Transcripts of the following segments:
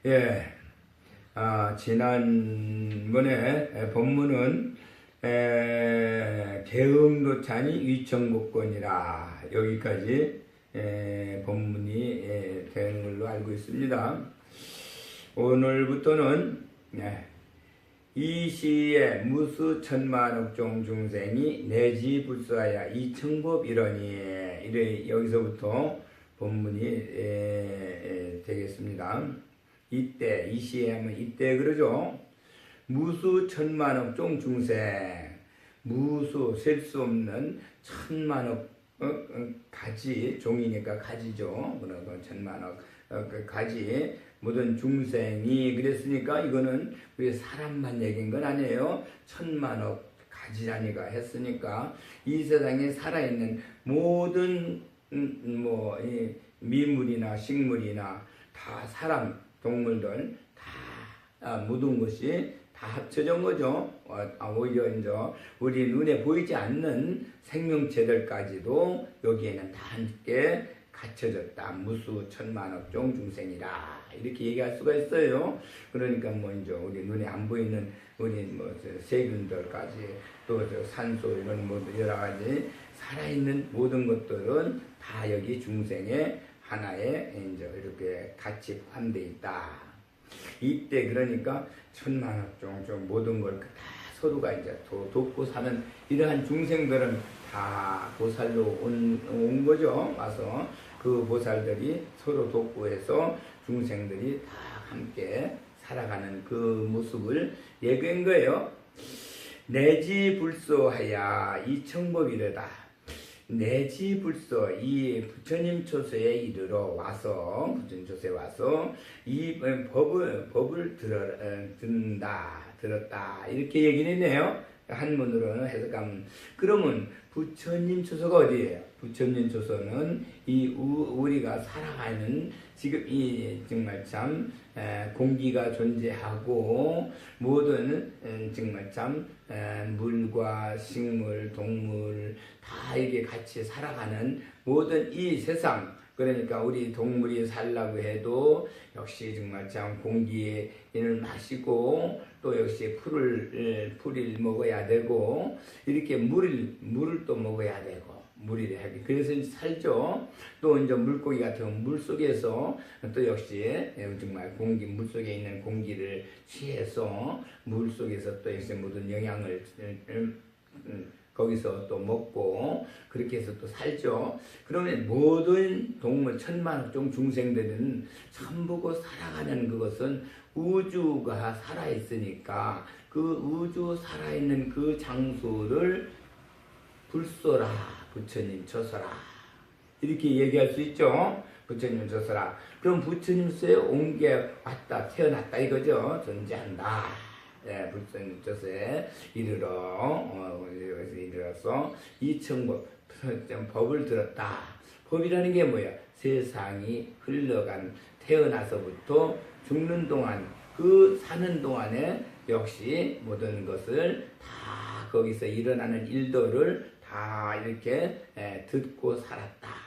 예, 지난번에 본문은 대흥도찬이 위청복권이라 여기까지 본문이 된 걸로 알고 있습니다. 오늘부터는 이 시에 무수 천만억종 중생이 내지불수하여 이청법 이러니 여기서부터 본문이 되겠습니다. 이때 이 시에 하면 이때 그러죠. 무수 천만억종 중생, 무수 셀 수 없는 천만억 가지, 종이니까 가지죠. 그러고 천만억 가지 모든 중생이 그랬으니까 이거는 우리 사람만 얘기인 건 아니에요. 천만억 가지라니까 했으니까 이 세상에 살아있는 모든 이 미물이나 식물이나 다 사람, 동물들 다 모든 것이 다 합쳐진 거죠. 오히려 이제 우리 눈에 보이지 않는 생명체들까지도 여기에는 다 함께 갖춰졌다. 무수 천만억종 중생이라 이렇게 얘기할 수가 있어요. 그러니까 이제 우리 눈에 안 보이는 우리 세균들까지 또 산소 이런 여러 가지 살아있는 모든 것들은 다 여기 중생의 하나에 이제 이렇게 같이 포함되어 있다. 이때 그러니까 천만억종 모든 걸 다 서로가 이제 돕고 사는 이러한 중생들은 다 보살로 온 거죠. 와서 그 보살들이 서로 돕고 해서 중생들이 다 함께 살아가는 그 모습을 얘기한 거예요. 내지불소하야 이청법이르다. 내지불소 이 부처님 초소에 이르러 와서 부처님 초소에 와서 이 법을 들었다 이렇게 얘기를 했네요. 한문으로는 해석하면 그러면 부처님 초소가 어디예요? 부처님 초소는 이 우리가 살아가는 지금 이 정말 참 공기가 존재하고 모든 정말 참 물과 식물, 동물 다 이게 같이 살아가는 모든 이 세상 그러니까 우리 동물이 살라고 해도 역시 정말 참 공기를 마시고 또 역시 풀을 먹어야 되고 이렇게 물을 또 먹어야 되고 물이래 하기 그래서 살죠. 또 이제 물고기 같은 물 속에서 또 역시 정말 물 속에 있는 공기를 취해서 물 속에서 또 역시 모든 영양을 거기서 또 먹고 그렇게 해서 또 살죠. 그러면 모든 동물 천만억종 중생들은 전부고 살아가는 그것은 우주가 살아있으니까 그 우주 살아있는 그 장소를 불소라 부처님 초소라 이렇게 얘기할 수 있죠. 부처님 초소라. 그럼 부처님 초소에 온 게 왔다 태어났다 이거죠. 존재한다. 부처님 초소에 이르러서 이청법 법을 들었다. 법이라는 게 뭐야? 세상이 흘러간 태어나서부터 죽는 동안 그 사는 동안에 역시 모든 것을 다 거기서 일어나는 일들을 다 이렇게 듣고 살았다.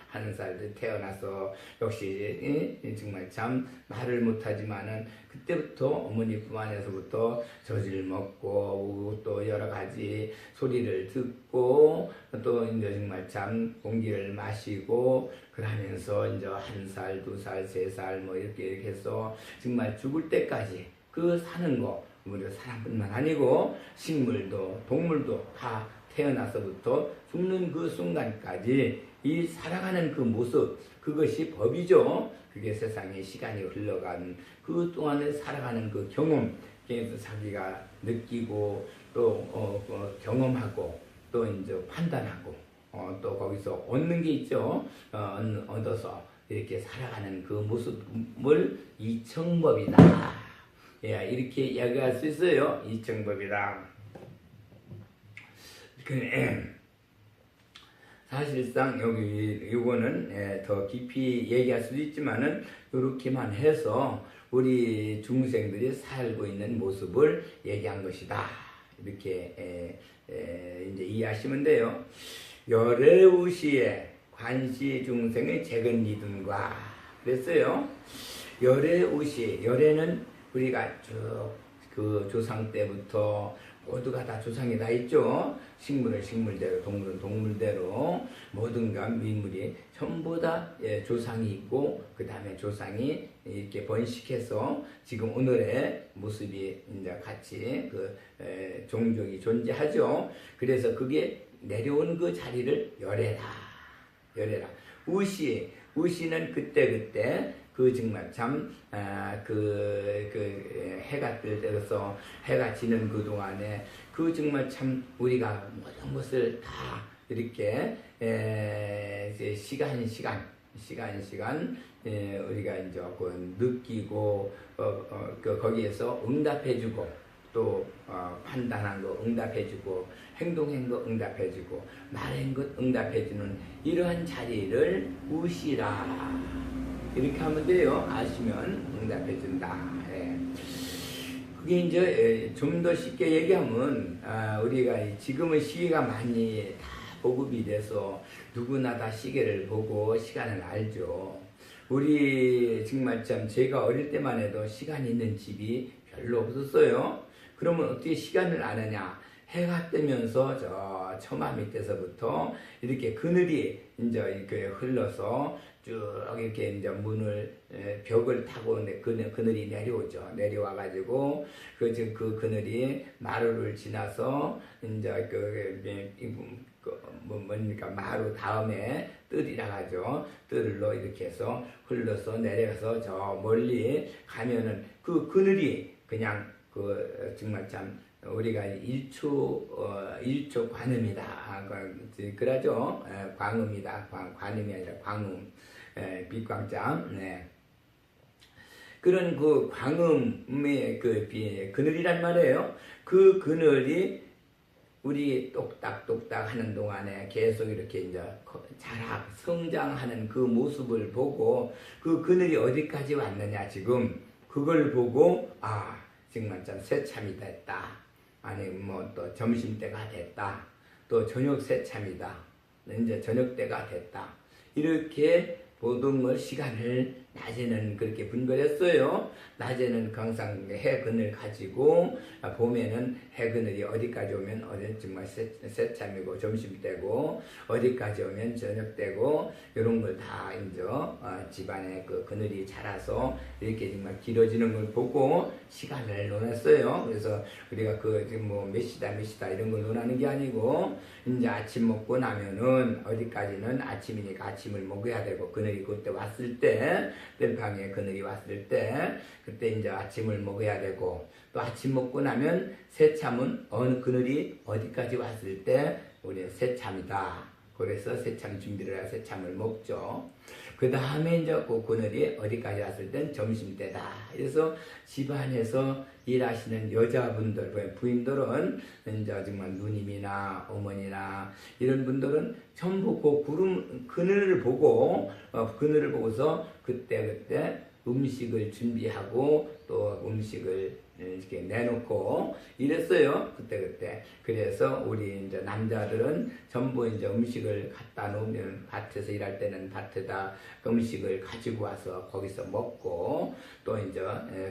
한 살도 태어나서 역시 정말 참 말을 못하지만은 그때부터 어머니 품 안에서부터 젖을 먹고 또 여러 가지 소리를 듣고 또 이제 정말 참 공기를 마시고 그러면서 이제 한 살, 두 살, 세 살 이렇게 해서 정말 죽을 때까지 그 사는 거 우리 사람뿐만 아니고 식물도 동물도 다 태어나서부터 죽는 그 순간까지 이 살아가는 그 모습 그것이 법이죠. 그게 세상에 시간이 흘러간 그 동안에 살아가는 그 경험 그래서 자기가 느끼고 또 경험하고 또 이제 판단하고 또 거기서 얻는 게 있죠. 얻어서 이렇게 살아가는 그 모습을 이청법이다. 이렇게 이야기할 수 있어요. 이청법이다. 사실상 여기 이거는 더 깊이 얘기할 수도 있지만은 이렇게만 해서 우리 중생들이 살고 있는 모습을 얘기한 것이다. 이렇게 이제 이해하시면 돼요. 열애우시에 관시 중생의 재근 리듬과 그랬어요. 열애우시, 열애는 우리가 쭉 그 조상 때부터 모두가 다 조상이 다 있죠. 식물은 식물대로, 동물은 동물대로 모든가 미물이 전부 다 조상이 있고 그 다음에 조상이 이렇게 번식해서 지금 오늘의 모습이 이제 같이 그 종족이 존재하죠. 그래서 그게 내려온 그 자리를 열애라, 열애라. 우시는 그때 그 정말 참 해가 뜨서 해가 지는 그 동안에 그 정말 참 우리가 모든 것을 다 이렇게 시간 우리가 이제 느끼고 거기에서 응답해주고 또 판단한 거 응답해주고 행동한 거 응답해주고 말한 것 응답해주는 이러한 자리를 우시라. 이렇게 하면 돼요. 아시면 응답해준다. 예. 그게 이제 좀 더 쉽게 얘기하면 우리가 지금은 시계가 많이 다 보급이 돼서 누구나 다 시계를 보고 시간을 알죠. 우리 정말 참 제가 어릴 때만 해도 시간 있는 집이 별로 없었어요. 그러면 어떻게 시간을 아느냐? 해가 뜨면서 저 처마 밑에서부터 이렇게 그늘이 이제 이렇게 흘러서 쭉 이렇게 이제 벽을 타고 그늘이 내려오죠. 내려와가지고 그 그늘이 마루를 지나서 이제 뭡니까 마루 다음에 뜰이라 하죠. 뜰로 이렇게 해서 흘러서 내려가서 저 멀리 가면은 그 그늘이 그냥 정말 참 우리가 일초 관음이다. 그러죠. 광음이다. 관음이 아니라 광음. 빛광장. 네. 그런 그 광음의 그늘이란 말이에요. 그 그늘이 우리 똑딱똑딱 하는 동안에 계속 이렇게 이제 성장하는 그 모습을 보고 그 그늘이 어디까지 왔느냐 지금 그걸 보고 정말 참 새참이 됐다. 아니 또 점심때가 됐다. 또 저녁 새참이다. 이제 저녁때가 됐다. 이렇게 모든 걸 시간을 낮에는 그렇게 분별했어요. 낮에는 항상 해 그늘 가지고 봄에는 해 그늘이 어디까지 오면 어디 정말 새참이고 점심때고 어디까지 오면 저녁때고 이런 걸 다 이제 집안에 그 그늘이 자라서 이렇게 정말 길어지는 걸 보고 시간을 논했어요. 그래서 우리가 몇 시다 이런 걸 논하는 게 아니고 이제 아침 먹고 나면은 어디까지는 아침이니까 아침을 먹어야 되고 그늘이 그때 왔을 때 뜰방에 그늘이 왔을 때 그때 이제 아침을 먹어야 되고 또 아침 먹고 나면 새참은 어느 그늘이 어디까지 왔을 때 우리 새참이다. 그래서 새참 준비를 해서 새참을 먹죠. 그 다음에 이제 그 그늘이 어디까지 왔을 땐 점심때다. 그래서 집안에서 일하시는 여자분들, 부인들은 이제 정말 누님이나 어머니나 이런 분들은 전부 그 그늘을 보고서 그때 음식을 준비하고 또 음식을 이렇게 내놓고 이랬어요. 그때. 그래서 우리 이제 남자들은 전부 이제 음식을 갖다 놓으면 밭에서 일할 때는 밭에다 음식을 가지고 와서 거기서 먹고 또 이제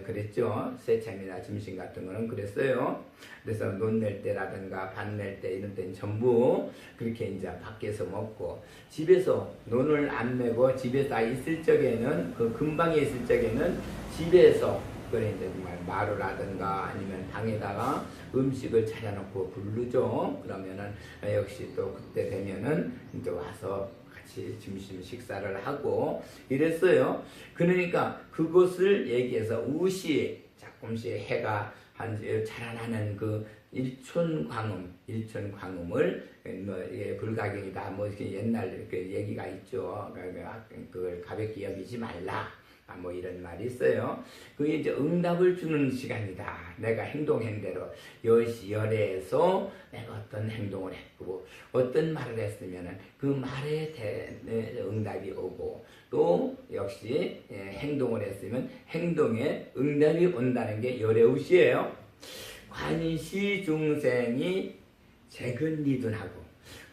그랬죠. 새참이나 점심 같은 거는 그랬어요. 그래서 논 낼 때라든가 밭 낼 때 이런 때는 전부 그렇게 이제 밖에서 먹고 집에서 논을 안 내고 집에서 있을 적에는 그 근방에 있을 적에는 집에서 그래 이제 정말 마루라든가 아니면 방에다가 음식을 차려놓고 부르죠. 그러면은 역시 또 그때 되면은 이제 와서 같이 점심 식사를 하고 이랬어요. 그러니까 그것을 얘기해서 우시 조금씩 해가 자라나는 그 일촌광음을 불가경이다. 옛날 그 얘기가 있죠. 그걸 가볍게 여기지 말라. 이런 말이 있어요. 그게 이제 응답을 주는 시간이다. 내가 행동한 대로 열애에서 내가 어떤 행동을 했고 어떤 말을 했으면은 그 말에 응답이 오고 또 역시 행동을 했으면 행동에 응답이 온다는 게 열애우시예요. 관시 중생이 재근리둔하고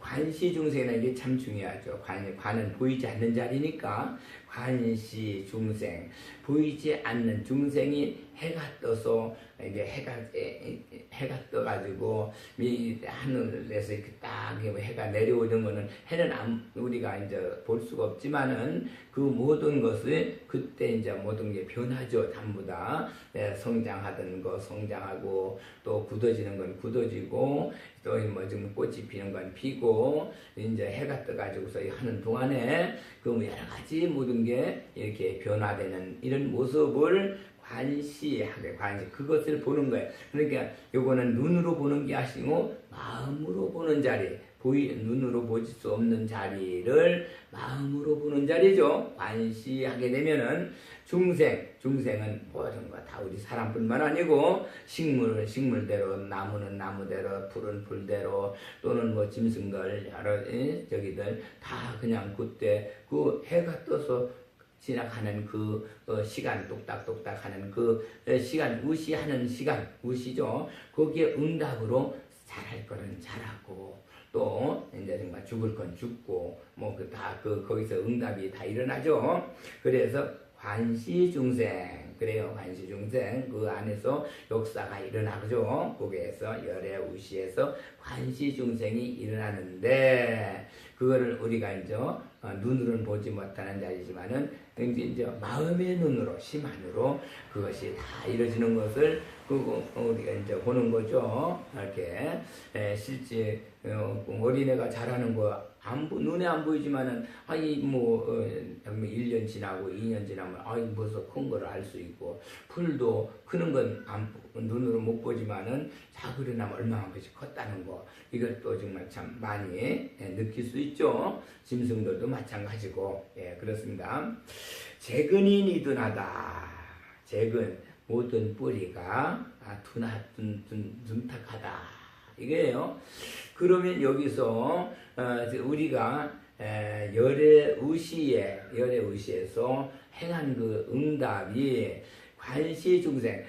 관시 중생이라는 게 참 중요하죠. 관은 보이지 않는 자리니까 관시 중생, 보이지 않는 중생이 해가 떠서 이게 해가 떠가지고 이 하늘에서 이렇게 딱 해가 내려오는 거는 해는 우리가 이제 볼 수가 없지만은 그 모든 것을 그때 이제 모든 게 변하죠. 전부 다 성장하던 거 성장하고 또 굳어지는 건 굳어지고 또 뭐 좀 꽃이 피는 건 피고 이제 해가 떠가지고서 하는 동안에 그 여러 가지 모든 게 이렇게 변화되는 이런 모습을 관시하게 그것을 보는 거예요. 그러니까 요거는 눈으로 보는 게 아니고 마음으로 보는 자리, 눈으로 볼 수 없는 자리를 마음으로 보는 자리죠. 관시하게 되면은 중생은 모든 거 다 우리 사람뿐만 아니고 식물은 식물대로, 나무는 나무대로, 풀은 풀대로, 또는 뭐 짐승들 여러 저기들 다 그냥 그때 그 해가 떠서 지나가는 그 시간 똑딱똑딱 하는 그 시간 우시하는 시간 우시죠. 거기에 응답으로 잘할 거는 잘하고 또 이제 정말 죽을 건 죽고 뭐 그 다 거기서 응답이 다 일어나죠. 그래서 관시중생 그래요. 관시중생 그 안에서 역사가 일어나죠. 거기에서 열의 우시에서 관시중생이 일어나는데 그거를 우리가 이제 눈으로는 보지 못하는 자리지만은 이제 마음의 눈으로 심한으로 그것이 다 이루어지는 것을 우리가 이제 보는 거죠. 이렇게 실제 어린애가 자라는 거 눈에 안 보이지만은 뭐 1년 지나고 2년 지나면 벌써 큰 거를 알 수 있고 풀도 크는 건 눈으로 못 보지만은 작으려 나면 얼마만큼씩 컸다는 거 이걸 또 정말 참 많이 느낄 수 있죠. 짐승들도 마찬가지고 그렇습니다. 재근이 니둔하다. 재근 모든 뿌리가 둔탁하다. 이게요. 그러면 여기서 우리가 열의 우시에서 행한 그 응답이 관시중생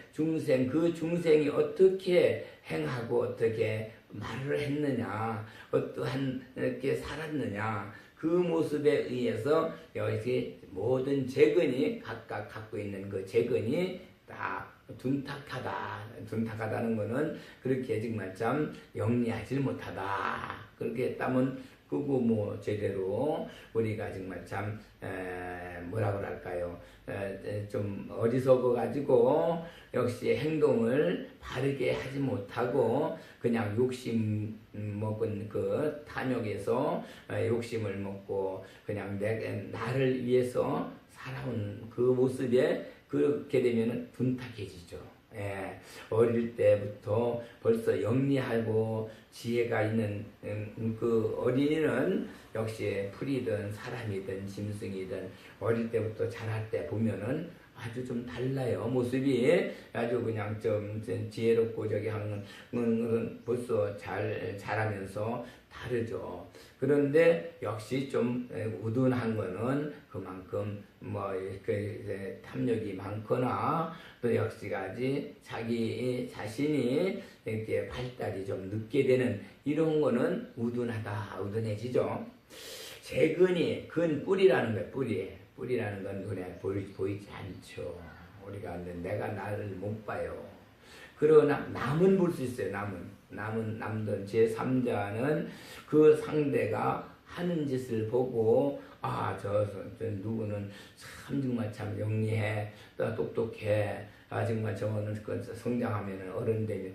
그 중생이 어떻게 행하고 어떻게 말을 했느냐 어떠한 이렇게 살았느냐 그 모습에 의해서 여기 모든 재근이 각각 갖고 있는 그 재근이 다 둔탁하다는 거는 그렇게 정말 참 영리하지 못하다. 그렇게 했다면 그거 뭐 제대로 우리가 정말 참 뭐라고 할까요? 좀 어리석어 가지고 역시 행동을 바르게 하지 못하고 그냥 욕심 먹은 그 탐욕에서 욕심을 먹고 그냥 나를 위해서 살아온 그 모습에 그렇게 되면은 둔탁해지죠. 어릴 때부터 벌써 영리하고 지혜가 있는 그 어린이는 역시 풀이든 사람이든 짐승이든 어릴 때부터 자랄 때 보면은 아주 좀 달라요. 모습이 아주 그냥 좀 지혜롭고 저기 하는 벌써 자라면서 다르죠. 그런데 역시 좀 우둔한 거는 그만큼 뭐 탐욕이 많거나 또 역시까지 자기 자신이 이렇게 발달이 좀 늦게 되는 이런 거는 우둔해지죠. 재근이 뿌리라는 거예요. 뿌리라는 건 눈에 보이지 않죠. 우리가 내가 나를 못 봐요. 그러나 남은 볼 수 있어요. 남은 제3자는 그 상대가 하는 짓을 보고 저 누구는 참 정말 참 영리해, 또 똑똑해. 정말 저거는 성장하면 어른 되면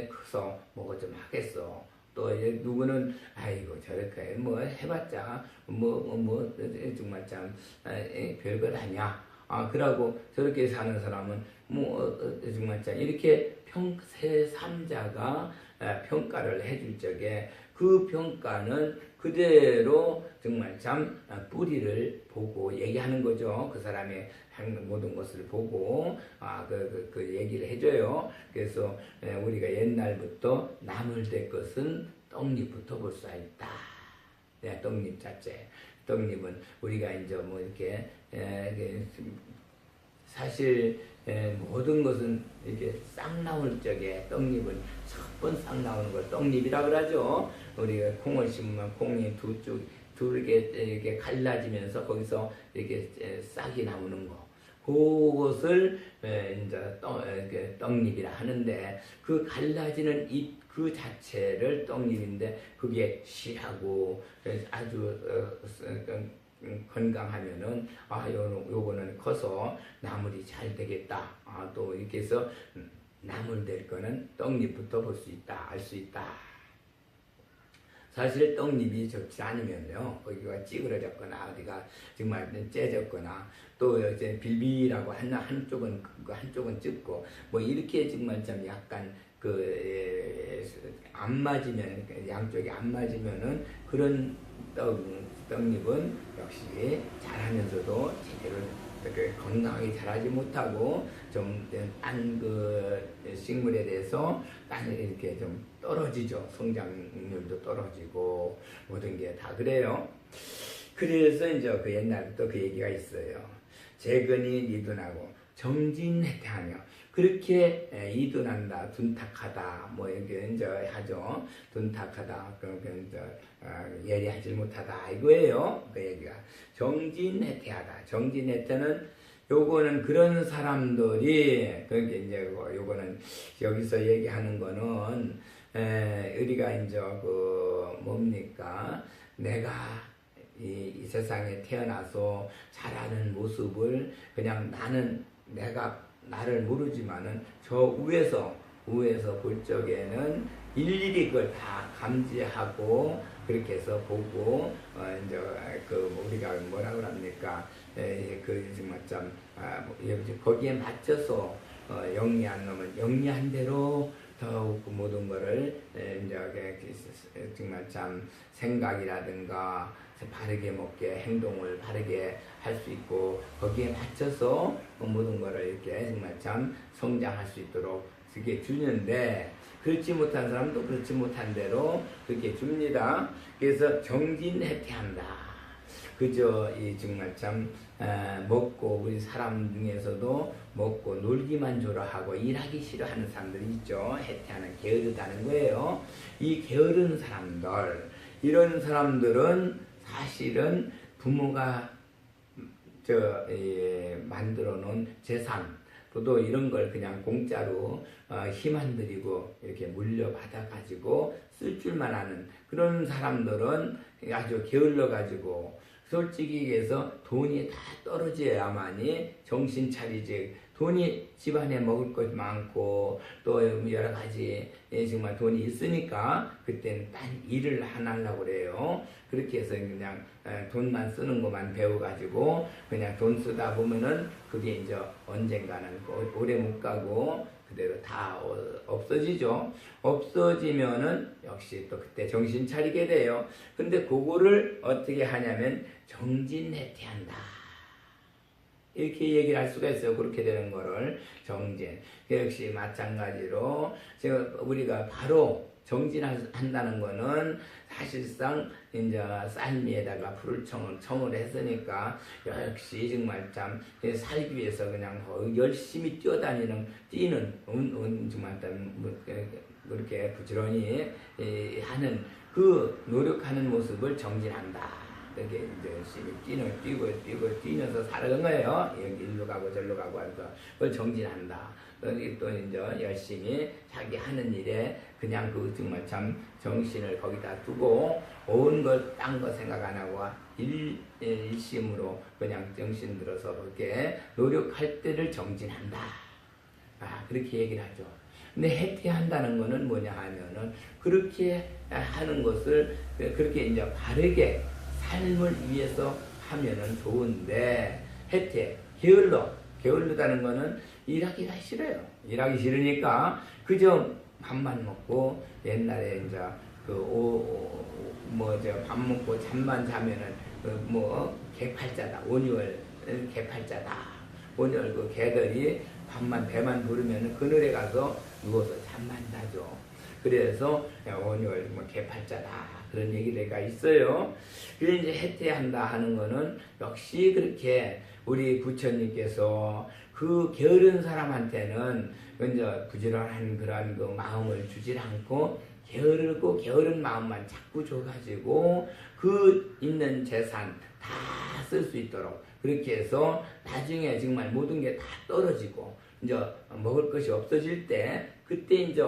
커서 뭐가 좀 하겠어. 또 누구는 아이고 저렇게 뭐 해봤자 뭐 정말 참 별것 아니야. 그러고 저렇게 사는 사람은 뭐 정말 참 이렇게 제3자가 평가를 해줄 적에 그 평가는 그대로 정말 참 뿌리를 보고 얘기하는 거죠. 그 사람의 모든 것을 보고 그 얘기를 해줘요. 그래서 우리가 옛날부터 나물 될 것은 떡잎부터 볼 수 있다. 떡잎 자체. 떡잎은 우리가 이제 뭐 이렇게 사실 모든 것은 이렇게 싹 나올 적에 떡잎은 첫 번 싹 나오는 걸 떡잎이라 그러죠. 우리가 콩을 심으면 콩이 이렇게 갈라지면서 거기서 이렇게 싹이 나오는 거. 그것을 이제 떡잎이라 하는데 그 갈라지는 잎 그 자체를 떡잎인데 그게 실하고 아주 건강하면은 요거는 커서 나물이 잘 되겠다. 또 이렇게 해서 나물 될 거는 떡잎부터 볼 수 있다, 알 수 있다. 사실 떡잎이 좋지 않으면요, 거기가 찌그러졌거나 어디가 정말 째졌거나 또 이제 빌빌하고 한쪽은 ጭ고 뭐 이렇게 정말 좀 약간 안 맞으면 양쪽이 안 맞으면은 그런 떡잎은 역시 잘하면서도 제대로 건강하게 자라지 못하고 좀 딴 식물에 대해서 이렇게 좀 떨어지죠. 성장률도 떨어지고 모든 게 다 그래요. 그래서 이제 그 옛날부터 그 얘기가 있어요. 재근이 니둔하고 정진해태하며 그렇게 이둔한다, 둔탁하다, 뭐 이렇게 이제 하죠. 둔탁하다, 이제 예리하지 못하다 이거예요. 그 얘기가 정진해태하다. 정진해태는 요거는 그런 사람들이 그러니까 이제 요거는 여기서 얘기하는 거는 우리가 이제 뭡니까? 내가 이 세상에 태어나서 자라는 모습을 그냥 내가 나를 모르지만은 저 위에서 볼 적에는 일일이 그걸 다 감지하고 그렇게 해서 보고 이제 우리가 뭐라 그럽니까? 정말 참 거기에 맞춰서 영리한 놈은 영리한 대로 더욱 모든 거를 이제 정말 참 생각이라든가 바르게 먹게 행동을 바르게 할 수 있고 거기에 맞춰서 모든 거를 이렇게 정말 참 성장할 수 있도록 그렇게 주는데 그렇지 못한 사람도 그렇지 못한 대로 그렇게 줍니다. 그래서 정진해태한다. 그저 이 정말 참 먹고 우리 사람 중에서도 먹고 놀기만 좋아하고 일하기 싫어하는 사람들이 있죠. 해태하는 게으르다는 거예요. 이 게으른 사람들 이런 사람들은 사실은 부모가 만들어 놓은 재산 또 이런 걸 그냥 공짜로 힘 안 들이고 이렇게 물려받아 가지고 쓸 줄만 아는 그런 사람들은 아주 게을러 가지고 솔직히 얘기해서 돈이 다 떨어져야만이 정신 차리지. 돈이 집안에 먹을 것 많고 또 여러 가지 정말 돈이 있으니까 그때는 딴 일을 안 하려고 그래요. 그렇게 해서 그냥 돈만 쓰는 것만 배워가지고 그냥 돈 쓰다 보면은 그게 이제 언젠가는 오래 못 가고 그대로 다 없어지죠. 없어지면은 역시 또 그때 정신 차리게 돼요. 근데 그거를 어떻게 하냐면 정진해태한다. 이렇게 얘기를 할 수가 있어요. 그렇게 되는 거를 정진. 역시 마찬가지로 우리가 바로 정진한다는 거는 사실상 이제 쌀미에다가 불을 청을 했으니까 역시 정말 참 살기 위해서 그냥 열심히 뛰는 정말 그렇게 부지런히 하는 그 노력하는 모습을 정진한다. 이렇게 이제 열심히 뛰면서 살아간 거예요. 일로 가고 절로 가고 해서 그걸 정진한다. 또 이제 열심히 자기 하는 일에 그냥 정말 참 정신을 거기다 두고 온 것 딴 거 생각 안 하고 일심으로 그냥 정신 들어서 그렇게 노력할 때를 정진한다. 그렇게 얘기를 하죠. 근데 해태한다는 거는 뭐냐 하면은 그렇게 하는 것을 그렇게 이제 바르게 삶을 위해서 하면은 좋은데 게을르다는 거는 일하기가 싫어요. 일하기 싫으니까 그저 밥만 먹고 옛날에 이제 밥 먹고 잠만 자면은 개팔자다. 온유월 개팔자다. 온유월 개들이 배만 부르면은 그늘에 가서 누워서 잠만 자죠. 그래서 온유월 개팔자다. 그런 얘기가 있어요. 그래서 이제 해태한다 하는 거는 역시 그렇게 우리 부처님께서 그 게으른 사람한테는 이제 부지런한 그런 그 마음을 주질 않고 게으르고 게으른 마음만 자꾸 줘가지고 그 있는 재산 다 쓸 수 있도록 그렇게 해서 나중에 정말 모든 게 다 떨어지고 이제 먹을 것이 없어질 때 그때 이제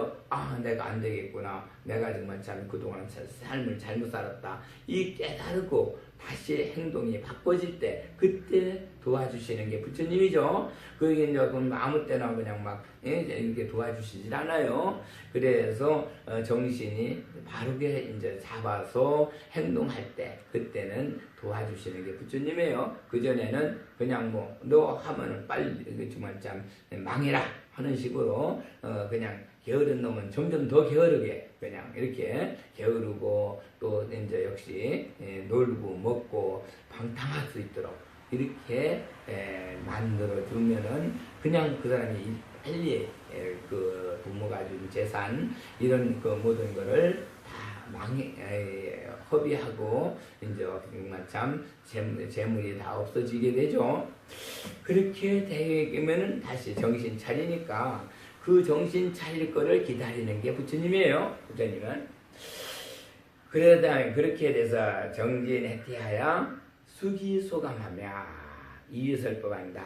내가 안 되겠구나, 내가 정말 참 그동안 삶을 잘못 살았다 이 깨달고 다시 행동이 바꿔질 때 그때 도와주시는 게 부처님이죠. 그게 이제 아무 때나 그냥 막 이렇게 도와주시질 않아요. 그래서 정신이 바르게 이제 잡아서 행동할 때 그때는 도와주시는 게 부처님이에요. 그 전에는 그냥 뭐 너 하면은 빨리 정말 참 망해라 하는 식으로 그냥 게으른 놈은 점점 더 게으르게 그냥 이렇게 게으르고 또 이제 역시 놀고 먹고 방탕할 수 있도록 이렇게 만들어 주면은 그냥 그 사람이 빨리 그 부모가 준 재산 이런 그 모든 거를 다 허비하고 이제 정말 참 재물이 다 없어지게 되죠. 그렇게 되면은 다시 정신 차리니까 그 정신 차릴 거를 기다리는 게 부처님이에요. 부처님은 그렇게 돼서 정진해태하여 수기소감하며 이유설법한다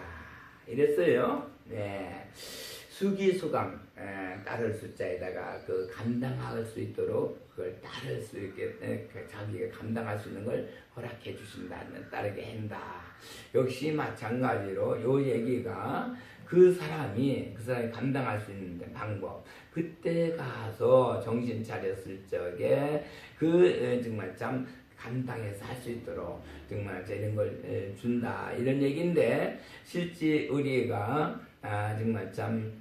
이랬어요. 네. 수기소감 따를 숫자에다가 그 감당할 수 있도록 그걸 따를 수 있게 자기가 감당할 수 있는 걸 허락해 주신다는 따르게 한다. 역시 마찬가지로 요 얘기가 그 사람이 감당할 수 있는 방법 그때 가서 정신 차렸을 적에 정말 참 감당해서 할 수 있도록 정말 이런 걸 준다 이런 얘기인데 실제 우리가 정말 참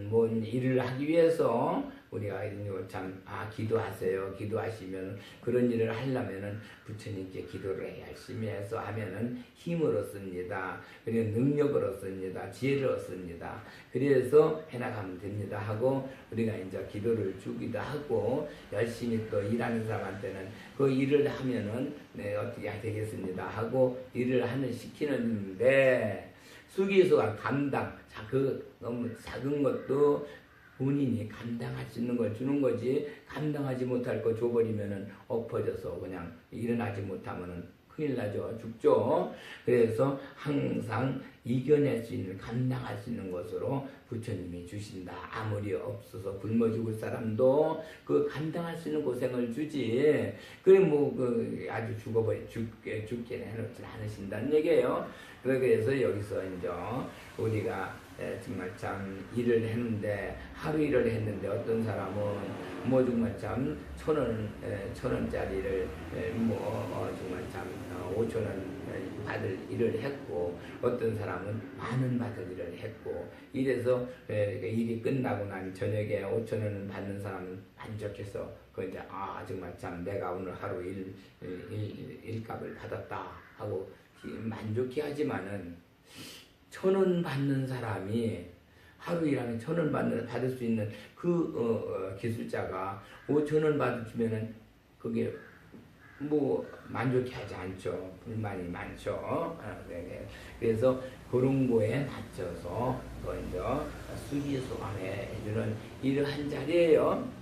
뭔 일을 하기 위해서 우리가 참 기도하세요. 기도하시면 그런 일을 하려면은 부처님께 기도를 열심히 해서 하면은 힘으로 씁니다. 그리고 능력으로 씁니다. 지혜로 씁니다. 그래서 해나가면 됩니다 하고 우리가 이제 기도를 주기도 하고 열심히 또 일하는 사람한테는 그 일을 하면은 어떻게 되겠습니다 하고 일을 시키는데 수기소가 감당, 너무 작은 것도 본인이 감당할 수 있는 걸 주는 거지 감당하지 못할 거 줘버리면은 엎어져서 그냥 일어나지 못하면은 큰일 나죠. 죽죠. 그래서 항상 이겨낼 수 있는 감당할 수 있는 것으로 부처님이 주신다. 아무리 없어서 굶어 죽을 사람도 그 감당할 수 있는 고생을 주지. 그래 아주 죽게 해놓지 않으신다는 얘기예요. 그래서 여기서 이제 우리가 정말 참 일을 했는데 하루 일을 했는데 어떤 사람은 정말 참 1,000원짜리를 정말 참 5,000원 받을 일을 했고 어떤 사람은 10,000원 받을 일을 했고 이래서 일이 끝나고 난 저녁에 5,000원 받는 사람은 만족해서 이제 정말 참 내가 오늘 하루 일값을 받았다 하고 만족해 하지만은 1,000원 받는 사람이 하루 일하면 1,000원 받을 수 있는 기술자가 5,000원 받으면은 그게 만족해 하지 않죠. 불만이 많죠. 그래서 그런 거에 맞춰서 또 이제 수기소감해 해주는 이러한 자리예요.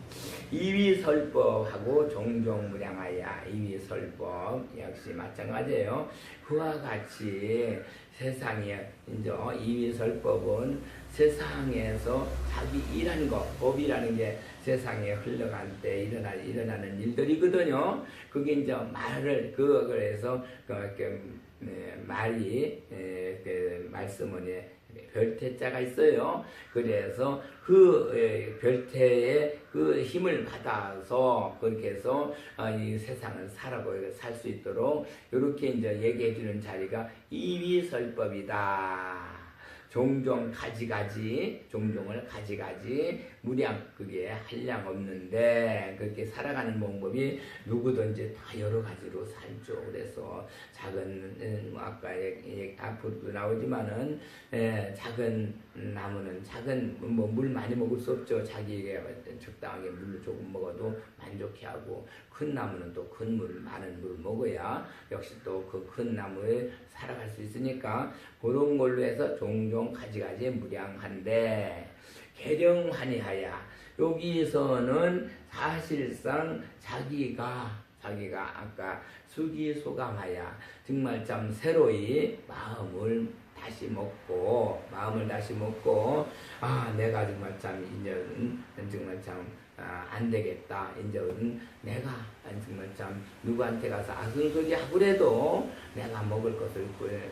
이위설법하고 종종무량하여 이위설법 역시 마찬가지예요. 그와 같이 세상에 이제 이위설법은 세상에서 자기 일하는 것, 법이라는 게 세상에 흘러갈 때 일어나는 일들이거든요. 그게 이제 그래서 말씀은 별태자가 있어요. 그래서 그 별태의 그 힘을 받아서 그렇게 해서 이 세상을 살 수 있도록 이렇게 이제 얘기해 주는 자리가 이위설법이다. 종종을 가지가지 무량 그게 한량 없는데 그렇게 살아가는 방법이 누구든지 다 여러 가지로 살죠. 그래서 작은 아까 앞으로도 나오지만은 작은 나무는 작은 뭐 물 많이 먹을 수 없죠. 자기에게 적당하게 물을 조금 먹어도 만족해하고 큰 나무는 또 큰 물 많은 물 먹어야 역시 또 그 큰 나무에 살아갈 수 있으니까 그런 걸로 해서 종종 가지가지 무량한데 계령하니하야 여기서는 사실상 자기가 아까 수기소감하야 정말 참 새로이 마음을 다시 먹고 내가 정말 참 이제는 정말 참 안 되겠다. 이제는 내가 정말 참 누구한테 가서 아승소리 하고래도 내가 먹을 것을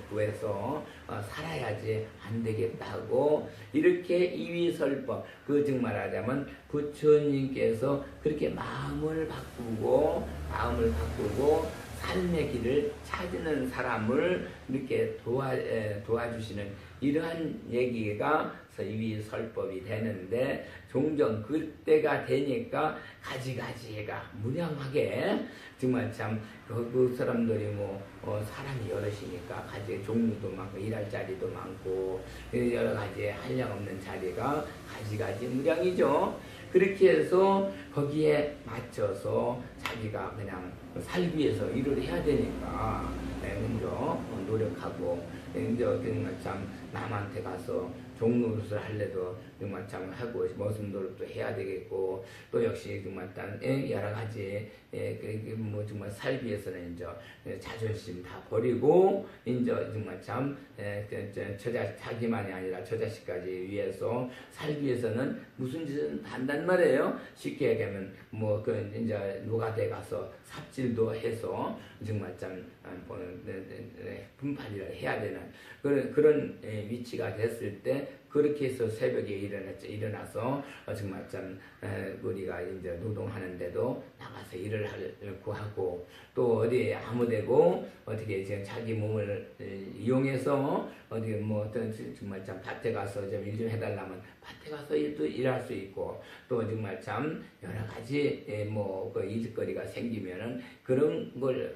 구해서 살아야지 안 되겠다 하고 이렇게 이위설법 정말 하자면 부처님께서 그렇게 마음을 바꾸고 삶의 길을 찾는 사람을 이렇게 도와주시는 이러한 얘기가 이위설법이 되는데 종종 그때가 되니까 가지가지가 무량하게 정말 참 그 사람들이 사람이 여럿이니까 가지 종류도 많고 일할 자리도 많고 여러 가지 한량없는 자리가 가지가지 무량이죠. 그렇게 해서 거기에 맞춰서 자기가 그냥 살기 위해서 일을 해야 되니까 먼저 노력하고 정말 참 남한테 가서 종노릇을 할래도 정말 참 하고 머슴 노릇도 해야 되겠고 또 역시 정말 여러 가지 정말 살기 위해서는 이제 자존심 다 버리고 이제 정말 참 자기만이 아니라 저자식까지 위해서 살기 위해서는 무슨 짓을 한단 말이에요. 쉽게 얘기하면 이제 노가대 가서 삽질도 해서 정말 참 분판이를 해야 되는 그런 위치가 됐을 때 그렇게 해서 새벽에 일어나서 정말 참 우리가 이제 노동하는데도 나가서 일을 구하고 또 어디 아무데고 어떻게 이제 자기 몸을 이용해서 어디 정말 참 밭에 가서 좀 일 좀 해달라면 밭에 가서 일할 수 있고 또 정말 참 여러 가지 그 일거리가 생기면은 그런 걸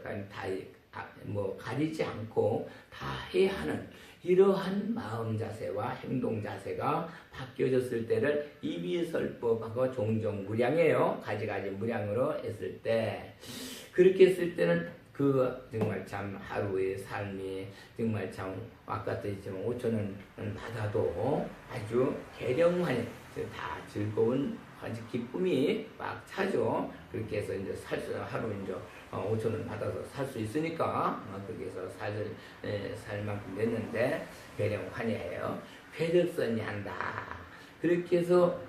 다 가리지 않고 다 해야 하는 이러한 마음 자세와 행동 자세가 바뀌어졌을 때를 이위설법하고 종종 무량해요. 가지가지 무량으로 했을 때 그렇게 했을 때는 정말 참 하루의 삶이 정말 참 아까도 했지만 5천원 받아도 아주 계령한 다 즐거운 아주 기쁨이 막 차죠. 그렇게 해서 이제 하루 이제 5천원 받아서 살 수 있으니까 거기서 살 만큼 냈는데 계령환이에요. 쾌득선이 한다. 그렇게 해서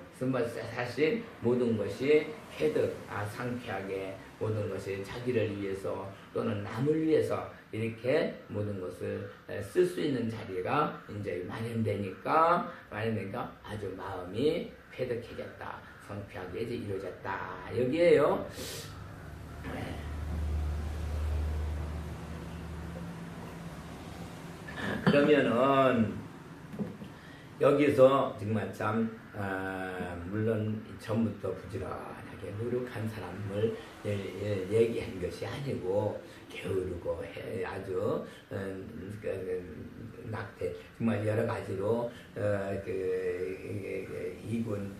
사실 모든 것이 쾌득, 상쾌하게 모든 것이 자기를 위해서 또는 남을 위해서 이렇게 모든 것을 쓸 수 있는 자리가 이제 마련되니까 아주 마음이 쾌득해졌다. 성쾌하게 이제 이루어졌다. 여기에요. 그러면은 여기서 정말 참 물론 처음부터 부지런하게 노력한 사람을 얘기한 것이 아니고 게으르고 아주 낙태 정말 여러 가지로 이군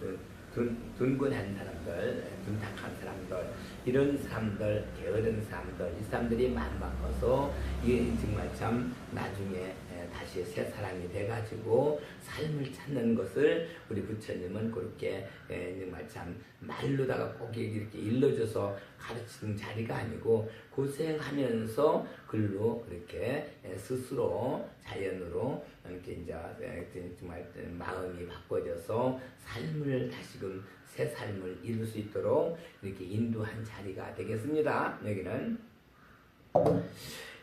둔군한 사람들, 둔탁한 사람들, 이런 사람들, 게으른 사람들, 이 사람들이 마음 바꿔서 정말 참 나중에 다시 새 사람이 돼가지고 삶을 찾는 것을 우리 부처님은 그렇게 정말 참 말로다가 꼭 이렇게 일러줘서 가르치는 자리가 아니고 고생하면서 글로 그렇게 스스로 자연으로 이렇게 이제 정말 마음이 바꿔져서 삶을 다시금 새 삶을 이룰 수 있도록 이렇게 인도한 자리가 되겠습니다. 여기는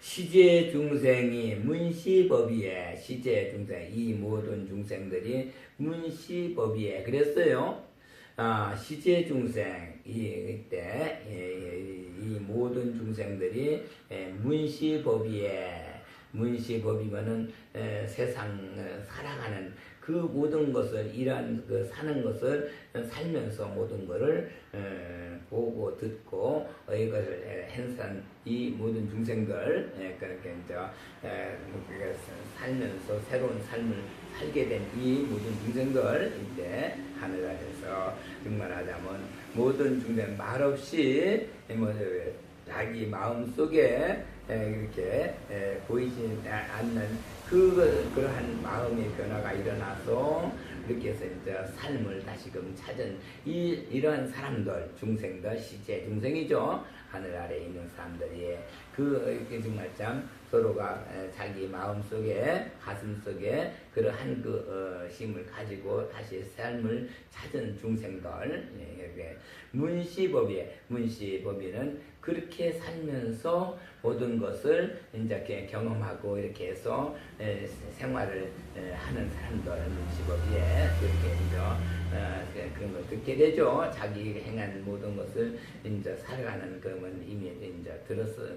시제 중생이 문시법위에 시제 중생 이 모든 중생들이 문시법위에 그랬어요. 시제 중생 이 모든 중생들이 문시법위에 문시법이면은 세상 살아가는 그 모든 것을 이러한 그 사는 것을 살면서 모든 것을 보고 듣고 이것을 행사한 이 모든 중생들 그렇게 이제 살면서 새로운 삶을 살게 된 이 모든 중생들 이제 하늘나라에서 정말하자면 모든 중생 말없이 뭐 자기 마음 속에 이렇게 보이지 않는 그러한 마음의 변화가 일어나서 이렇게 해서 이제 삶을 다시금 찾은 이러한 사람들, 중생들, 시체 중생이죠. 하늘 아래에 있는 사람들이 그 정말 참 서로가 자기 마음 속에 가슴 속에 그러한 힘을 가지고 다시 삶을 찾은 중생들 문시법이는 그렇게 살면서 모든 것을 이제 경험하고 이렇게 해서 생활을 하는 사람들 문시법이에 그렇게 이제 그런 걸 듣게 되죠. 자기 행한 모든 것을 이제 살아가는 그러면 이미 이제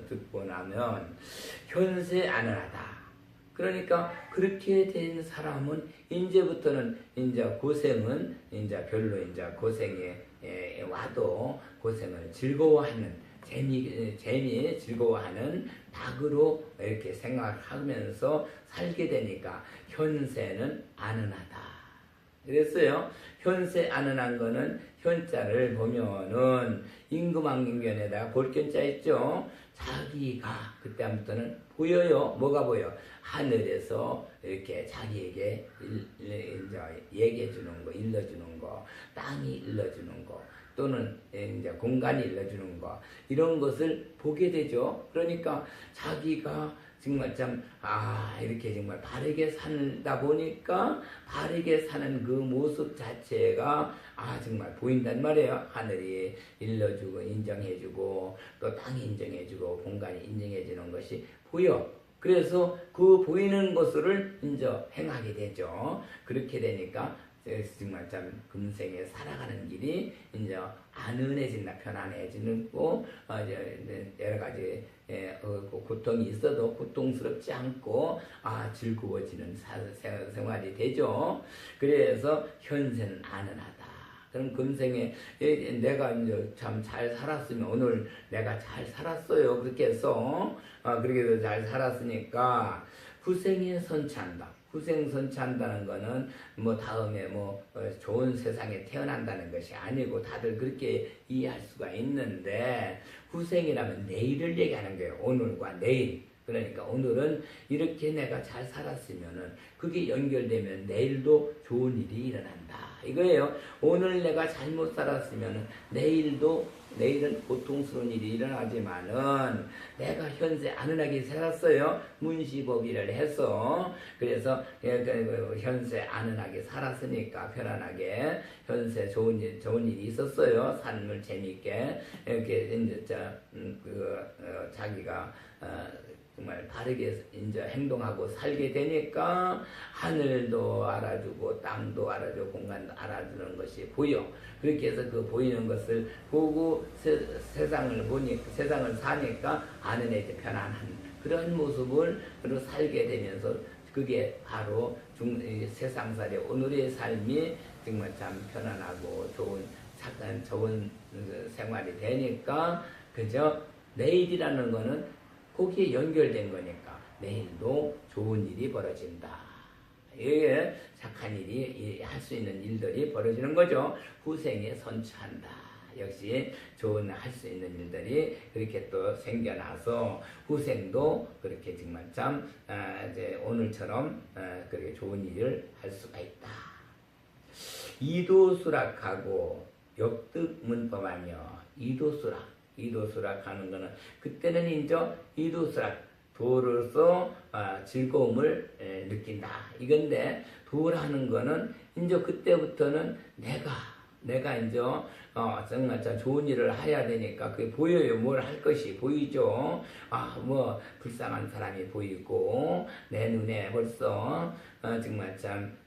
듣고 나면 현세 안은하다. 그러니까 그렇게 된 사람은 이제부터는 이제 고생은 이제 별로 이제 고생에 와도 고생을 즐거워하는 재미 즐거워하는 닭으로 이렇게 생각하면서 살게 되니까 현세는 안은하다. 그랬어요. 현세 안은한 거는 현자를 보면은 임금왕경변에다가 볼견자 있죠. 자기가 그때부터는 보여요. 뭐가 보여? 하늘에서 이렇게 자기에게 이제 얘기해 주는 거, 일러주는 거, 땅이 일러주는 거, 또는 이제 공간이 일러주는 거, 이런 것을 보게 되죠. 그러니까 자기가 정말 참, 이렇게 정말 바르게 살다 보니까 바르게 사는 그 모습 자체가 정말 보인단 말이에요. 하늘이 일러주고 인정해주고 또 땅이 인정해주고 공간이 인정해주는 것이 보여. 그래서 그 보이는 것을 이제 행하게 되죠. 그렇게 되니까 정말 참 금생에 살아가는 길이 이제 안은해진다, 편안해지고 여러 가지 고통이 있어도 고통스럽지 않고 즐거워지는 생활이 되죠. 그래서 현세는 안은하다. 그럼 금생에 내가 이제 참 잘 살았으면 오늘 내가 잘 살았어요. 그렇게 해서 그렇게 해서 잘 살았으니까 후생에 선치한다. 후생 선치한다는 거는 뭐 다음에 좋은 세상에 태어난다는 것이 아니고 다들 그렇게 이해할 수가 있는데 후생이라면 내일을 얘기하는 거예요. 오늘과 내일. 그러니까 오늘은 이렇게 내가 잘 살았으면은 그게 연결되면 내일도 좋은 일이 일어난다. 이거예요. 오늘 내가 잘못 살았으면은 내일은 고통스러운 일이 일어나지만은 내가 현세 안은하게 살았어요. 문시법의를 해서 그래서 현세 안은하게 살았으니까 편안하게 현세 좋은 일이 있었어요. 삶을 재미있게 이렇게 이제 자기가 정말 바르게 이제 행동하고 살게 되니까 하늘도 알아주고 땅도 알아주고 공간도 알아주는 것이 보여. 그렇게 해서 그 보이는 것을 보고 세상을 사니까 안은해 편안한 그런 모습으로 살게 되면서 그게 바로 세상살이 오늘의 삶이 정말 참 편안하고 좋은 생활이 되니까 그저 내일이라는 거는 거기에 연결된 거니까 내일도 좋은 일이 벌어진다. 이게 착한 일이 할 수 있는 일들이 벌어지는 거죠. 후생에 선처한다. 역시 할 수 있는 일들이 그렇게 또 생겨나서 후생도 그렇게 정말 참 이제 오늘처럼 그렇게 좋은 일을 할 수가 있다. 이도수락하고 역득문법하며 이도수락 하는 거는 그때는 이제 이도수락 도로서 즐거움을 느낀다 이건데 도라는 거는 이제 그때부터는 내가 이제 정말 좋은 일을 해야 되니까 그게 보여요. 뭘 할 것이 보이죠. 불쌍한 사람이 보이고 내 눈에 벌써 정말 참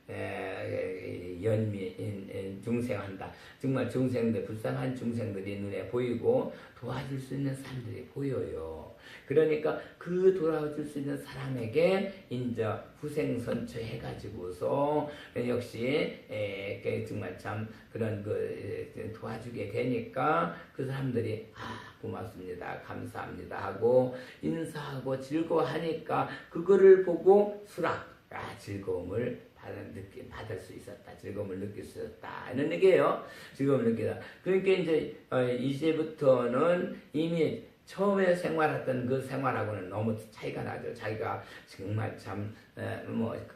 중생한다. 정말 불쌍한 중생들이 눈에 보이고 도와줄 수 있는 사람들이 보여요. 그러니까 그 도와줄 수 있는 사람에게 이제 후생선처 해가지고서 역시 정말 참 그런 도와주게 되니까 그 사람들이 고맙습니다, 감사합니다 하고 인사하고 즐거워하니까 그거를 보고 수락, 즐거움을 받을 수 있었다. 즐거움을 느낄 수 있었다. 이런 얘기예요. 즐거움을 느끼다. 그러니까 이제부터는 이미 처음에 생활했던 그 생활하고는 너무 차이가 나죠. 자기가 정말 참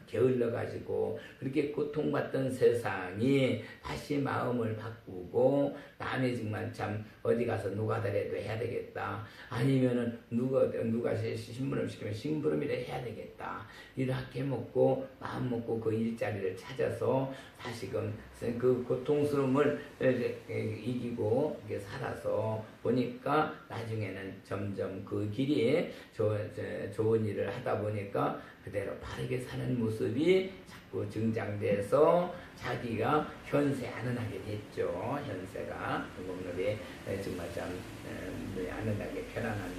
게을러가지고 그렇게 고통받던 세상이 다시 마음을 바꾸고 남이 정말 참 어디 가서 누가더라도 해야 되겠다. 아니면은 누가 심부름 시키면 심부름이라 해야 되겠다. 이렇게 먹고 마음 먹고 그 일자리를 찾아서 다시금 그 고통스러움을 이기고 살아서 보니까 나중에는 점점 그 길이 좋은 일을 하다 보니까 그대로 바르게 사는 모습이 자꾸 증장돼서 자기가 현세 안은하게 됐죠. 현세가 공공들이 정말 참 안은하게 편안한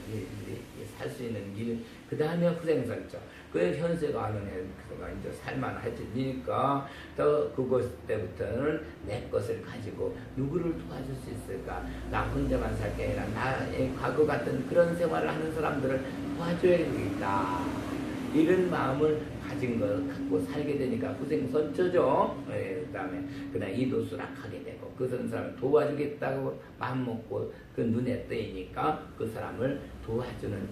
살 수 있는 길. 그 다음에 후생선죠. 그 현세가 안은해가 이제 살만해지니까 또 그것 때부터는 내 것을 가지고 누구를 도와줄 수 있을까? 나 혼자만 살 게 아니라 나의 과거 같은 그런 생활을 하는 사람들을 도와줘야 되겠다. 이런 마음을 가진 걸 갖고 살게 되니까 후생선처죠. 그다음에 그다음 이도수락하게 되고 그 사람을 도와주겠다고 마음 먹고 그 눈에 뜨이니까 그 사람을 도와주는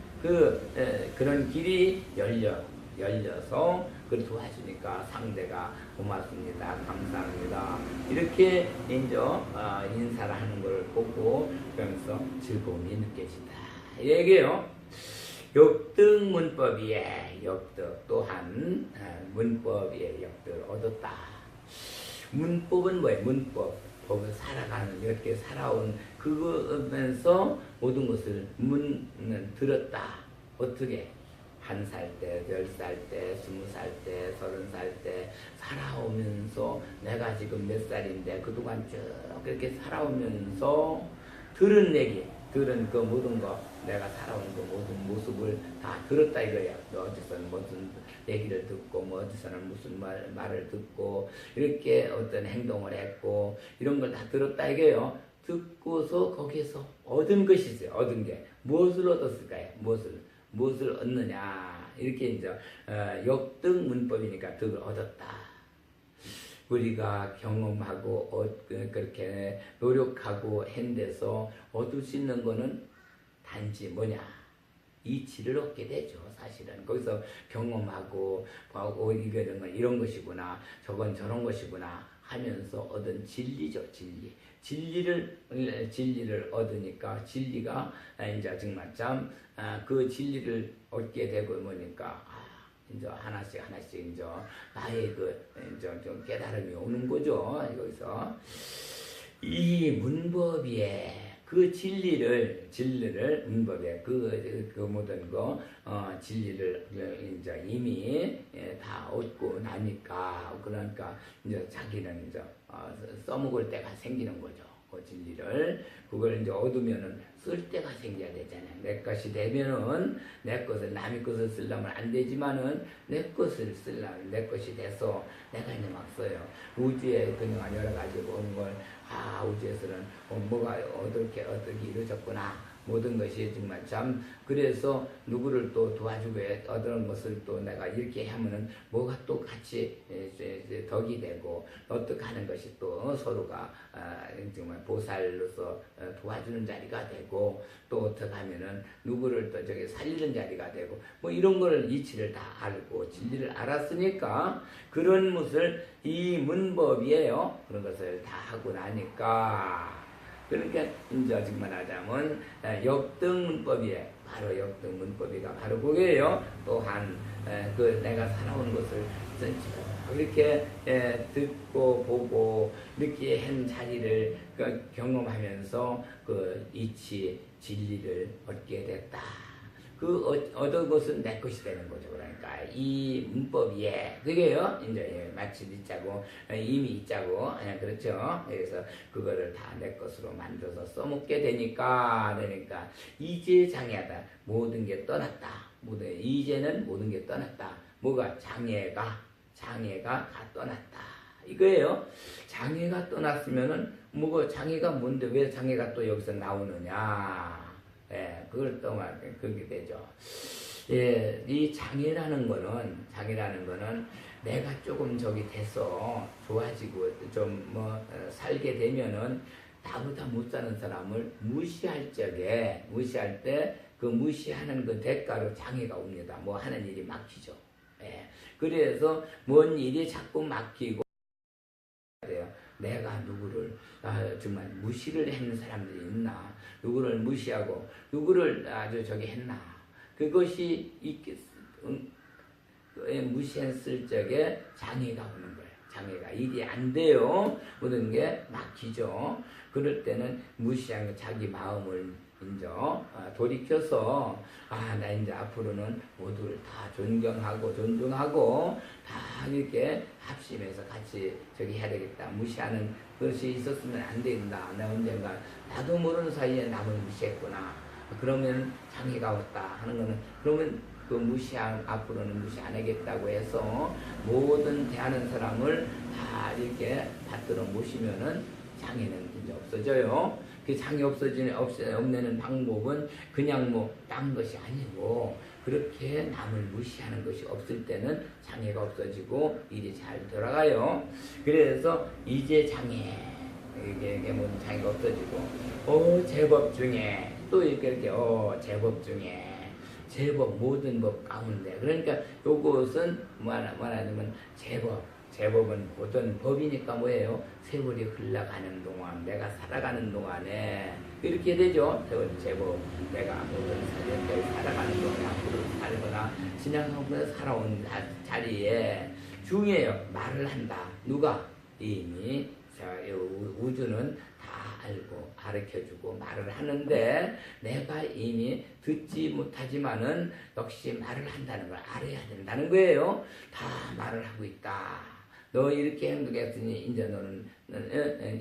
그런 길이 열려서 그걸 도와주니까 상대가 고맙습니다, 감사합니다 이렇게 이제 인사를 하는 걸 보고 그러면서 즐거움이 느껴진다 이 얘기예요. 역득 문법이에 역득 또한 문법이에 역득을 얻었다. 문법은 뭐예요? 문법 법을 살아가는 이렇게 살아온 그거면서 모든 것을 들었다. 어떻게? 1살 때, 10살 때, 20살 때, 30살 때 살아오면서 내가 지금 몇 살인데 그동안 쭉 그렇게 살아오면서 들은 얘기, 들은 그 모든 거 내가 살아온 그 모든 모습을 다 들었다 이거야. 어디서는 무슨 얘기를 듣고 어디서는 무슨 말을 듣고 이렇게 어떤 행동을 했고 이런 걸 다 들었다 이거예요. 듣고서 거기서 얻은 것이죠. 얻은 게 무엇을 얻었을까요? 무엇을 얻느냐 이렇게 이제 역득 문법이니까 득을 얻었다. 우리가 경험하고 그렇게 노력하고 한데서 얻을 수 있는 거는 단지 뭐냐? 이치를 얻게 되죠. 사실은 거기서 경험하고 이거는 이런 것이구나 저건 저런 것이구나 하면서 얻은 진리죠. 진리를 얻으니까 진리가 이제 정말 참 그 진리를 얻게 되고 뭐니까 이제 하나씩 이제 나의 이제 좀 깨달음이 오는 거죠. 여기서 이 문법에 그 진리를 문법에 그 모든 진리를 이제 이미 다 얻고 나니까 그러니까 이제 자기는 이제 써먹을 때가 생기는 거죠. 그 진리를 그걸 이제 얻으면은 쓸 때가 생겨야 되잖아요. 내 것이 되면은 내 것을 남의 것을 쓰려면 안 되지만은 내 것을 쓰려면 내 것이 돼서 내가 이제 막 써요. 우주에 그냥 여러 가지 온 걸 우주에서는 뭐가 어떻게 이루어졌구나. 모든 것이 정말 참 그래서 누구를 또 도와주고 얻은 것을 또 내가 이렇게 하면은 뭐가 또 같이 덕이 되고 어떻게 하는 것이 또 서로가 정말 보살로서 도와주는 자리가 되고 또 어떻게 하면은 누구를 또 살리는 자리가 되고 뭐 이런 걸 이치를 다 알고 진리를 알았으니까 그런 것을 이 문법이에요. 그런 것을 다 하고 나니까 그러니까 이제 지금 말하자면 역득 문법이에요. 바로 역득 문법이가 바로 그게요. 또한 그 내가 살아온 것을 이렇게 듣고 보고 이렇게 한 자리를 경험하면서 그 이치 진리를 얻게 됐다. 그 얻은 것은 내 것이 되는 거죠. 그러니까 이 문법이에 그게요. 이제 마치 있자고 이미 있자고 그렇죠. 그래서 그거를 다 내 것으로 만들어서 써먹게 되니까 이제 장애하다. 모든 게 떠났다. 이제는 모든 게 떠났다. 뭐가 장애가 다 떠났다. 이거예요. 장애가 떠났으면은 뭐가 장애가 뭔데 왜 장애가 또 여기서 나오느냐? 예, 그걸 또 그렇게 되죠. 예, 이 장애라는 거는 내가 조금 저기 돼서 좋아지고 좀 살게 되면은 나보다 못 사는 사람을 무시할 때 그 무시하는 그 대가로 장애가 옵니다. 뭐 하는 일이 막히죠. 예, 그래서 뭔 일이 자꾸 막히고 돼요. 내가 누구를 정말 무시를 했는 사람들이 있나? 누구를 무시하고 누구를 아주 저기 했나? 그것이 무시했을 적에 장애가 오는 거예요. 장애가 일이 안 돼요. 모든 게 막히죠. 그럴 때는 무시한 자기 마음을 이제 돌이켜서 나 이제 앞으로는 모두를 다 존중하고 다 이렇게 합심해서 같이 저기 해야 되겠다. 무시하는 것이 있었으면 안 된다. 나 언젠가 나도 모르는 사이에 남을 무시했구나. 그러면 장애가 왔다 하는 거는 그러면 그 앞으로는 무시 안 하겠다고 해서 모든 대하는 사람을 다 이렇게 받들어 모시면은 장애는 이제 없어져요. 그 장애 없애는 방법은 그냥 딴 것이 아니고 그렇게 남을 무시하는 것이 없을 때는 장애가 없어지고 일이 잘 돌아가요. 그래서 이제 이게 장애가 없어지고 제법 중에 또 이렇게 제법 모든 법 가운데 그러니까 요것은 말하자면 제법은 모든 법이니까 뭐예요? 세월이 흘러가는 동안 내가 살아가는 동안에 이렇게 되죠. 제법 내가 모든 세월을 살아가는 동안에 앞으로 살거나 지나가고 살아온 자리에 중요해요. 말을 한다. 누가? 이미 우주는 다 알고 가르쳐주고 말을 하는데 내가 이미 듣지 못하지만은 역시 말을 한다는 걸 알아야 된다는 거예요. 다 말을 하고 있다. 너 이렇게 행동했으니 이제 너는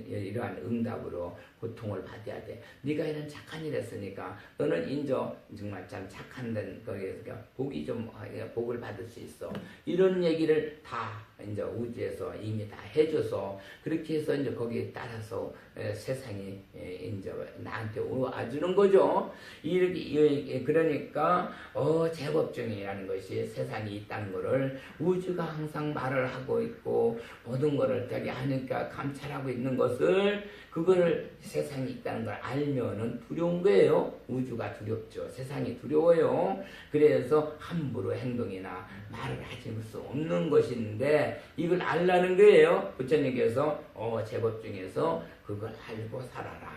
이러한 응답으로 고통을 받아야 돼. 네가 이런 착한 일 했으니까 너는 이제 정말 참 착한 거기에서 복을 받을 수 있어. 이런 얘기를 다 이제 우주에서 이미 다 해줘서 그렇게 해서 이제 거기에 따라서 세상이 이제 나한테 와주는 거죠. 이렇게 그러니까 제법중이라는 것이 세상이 있다는 거를 우주가 항상 말을 하고 있고 모든 거를 되게 하니까 감찰하고 있는 것을 그거를 세상이 있다는 걸 알면은 두려운 거예요. 우주가 두렵죠. 세상이 두려워요. 그래서 함부로 행동이나 말을 하실 수 없는 것인데 이걸 알라는 거예요. 부처님께서 제법 중에서 그걸 알고 살아라.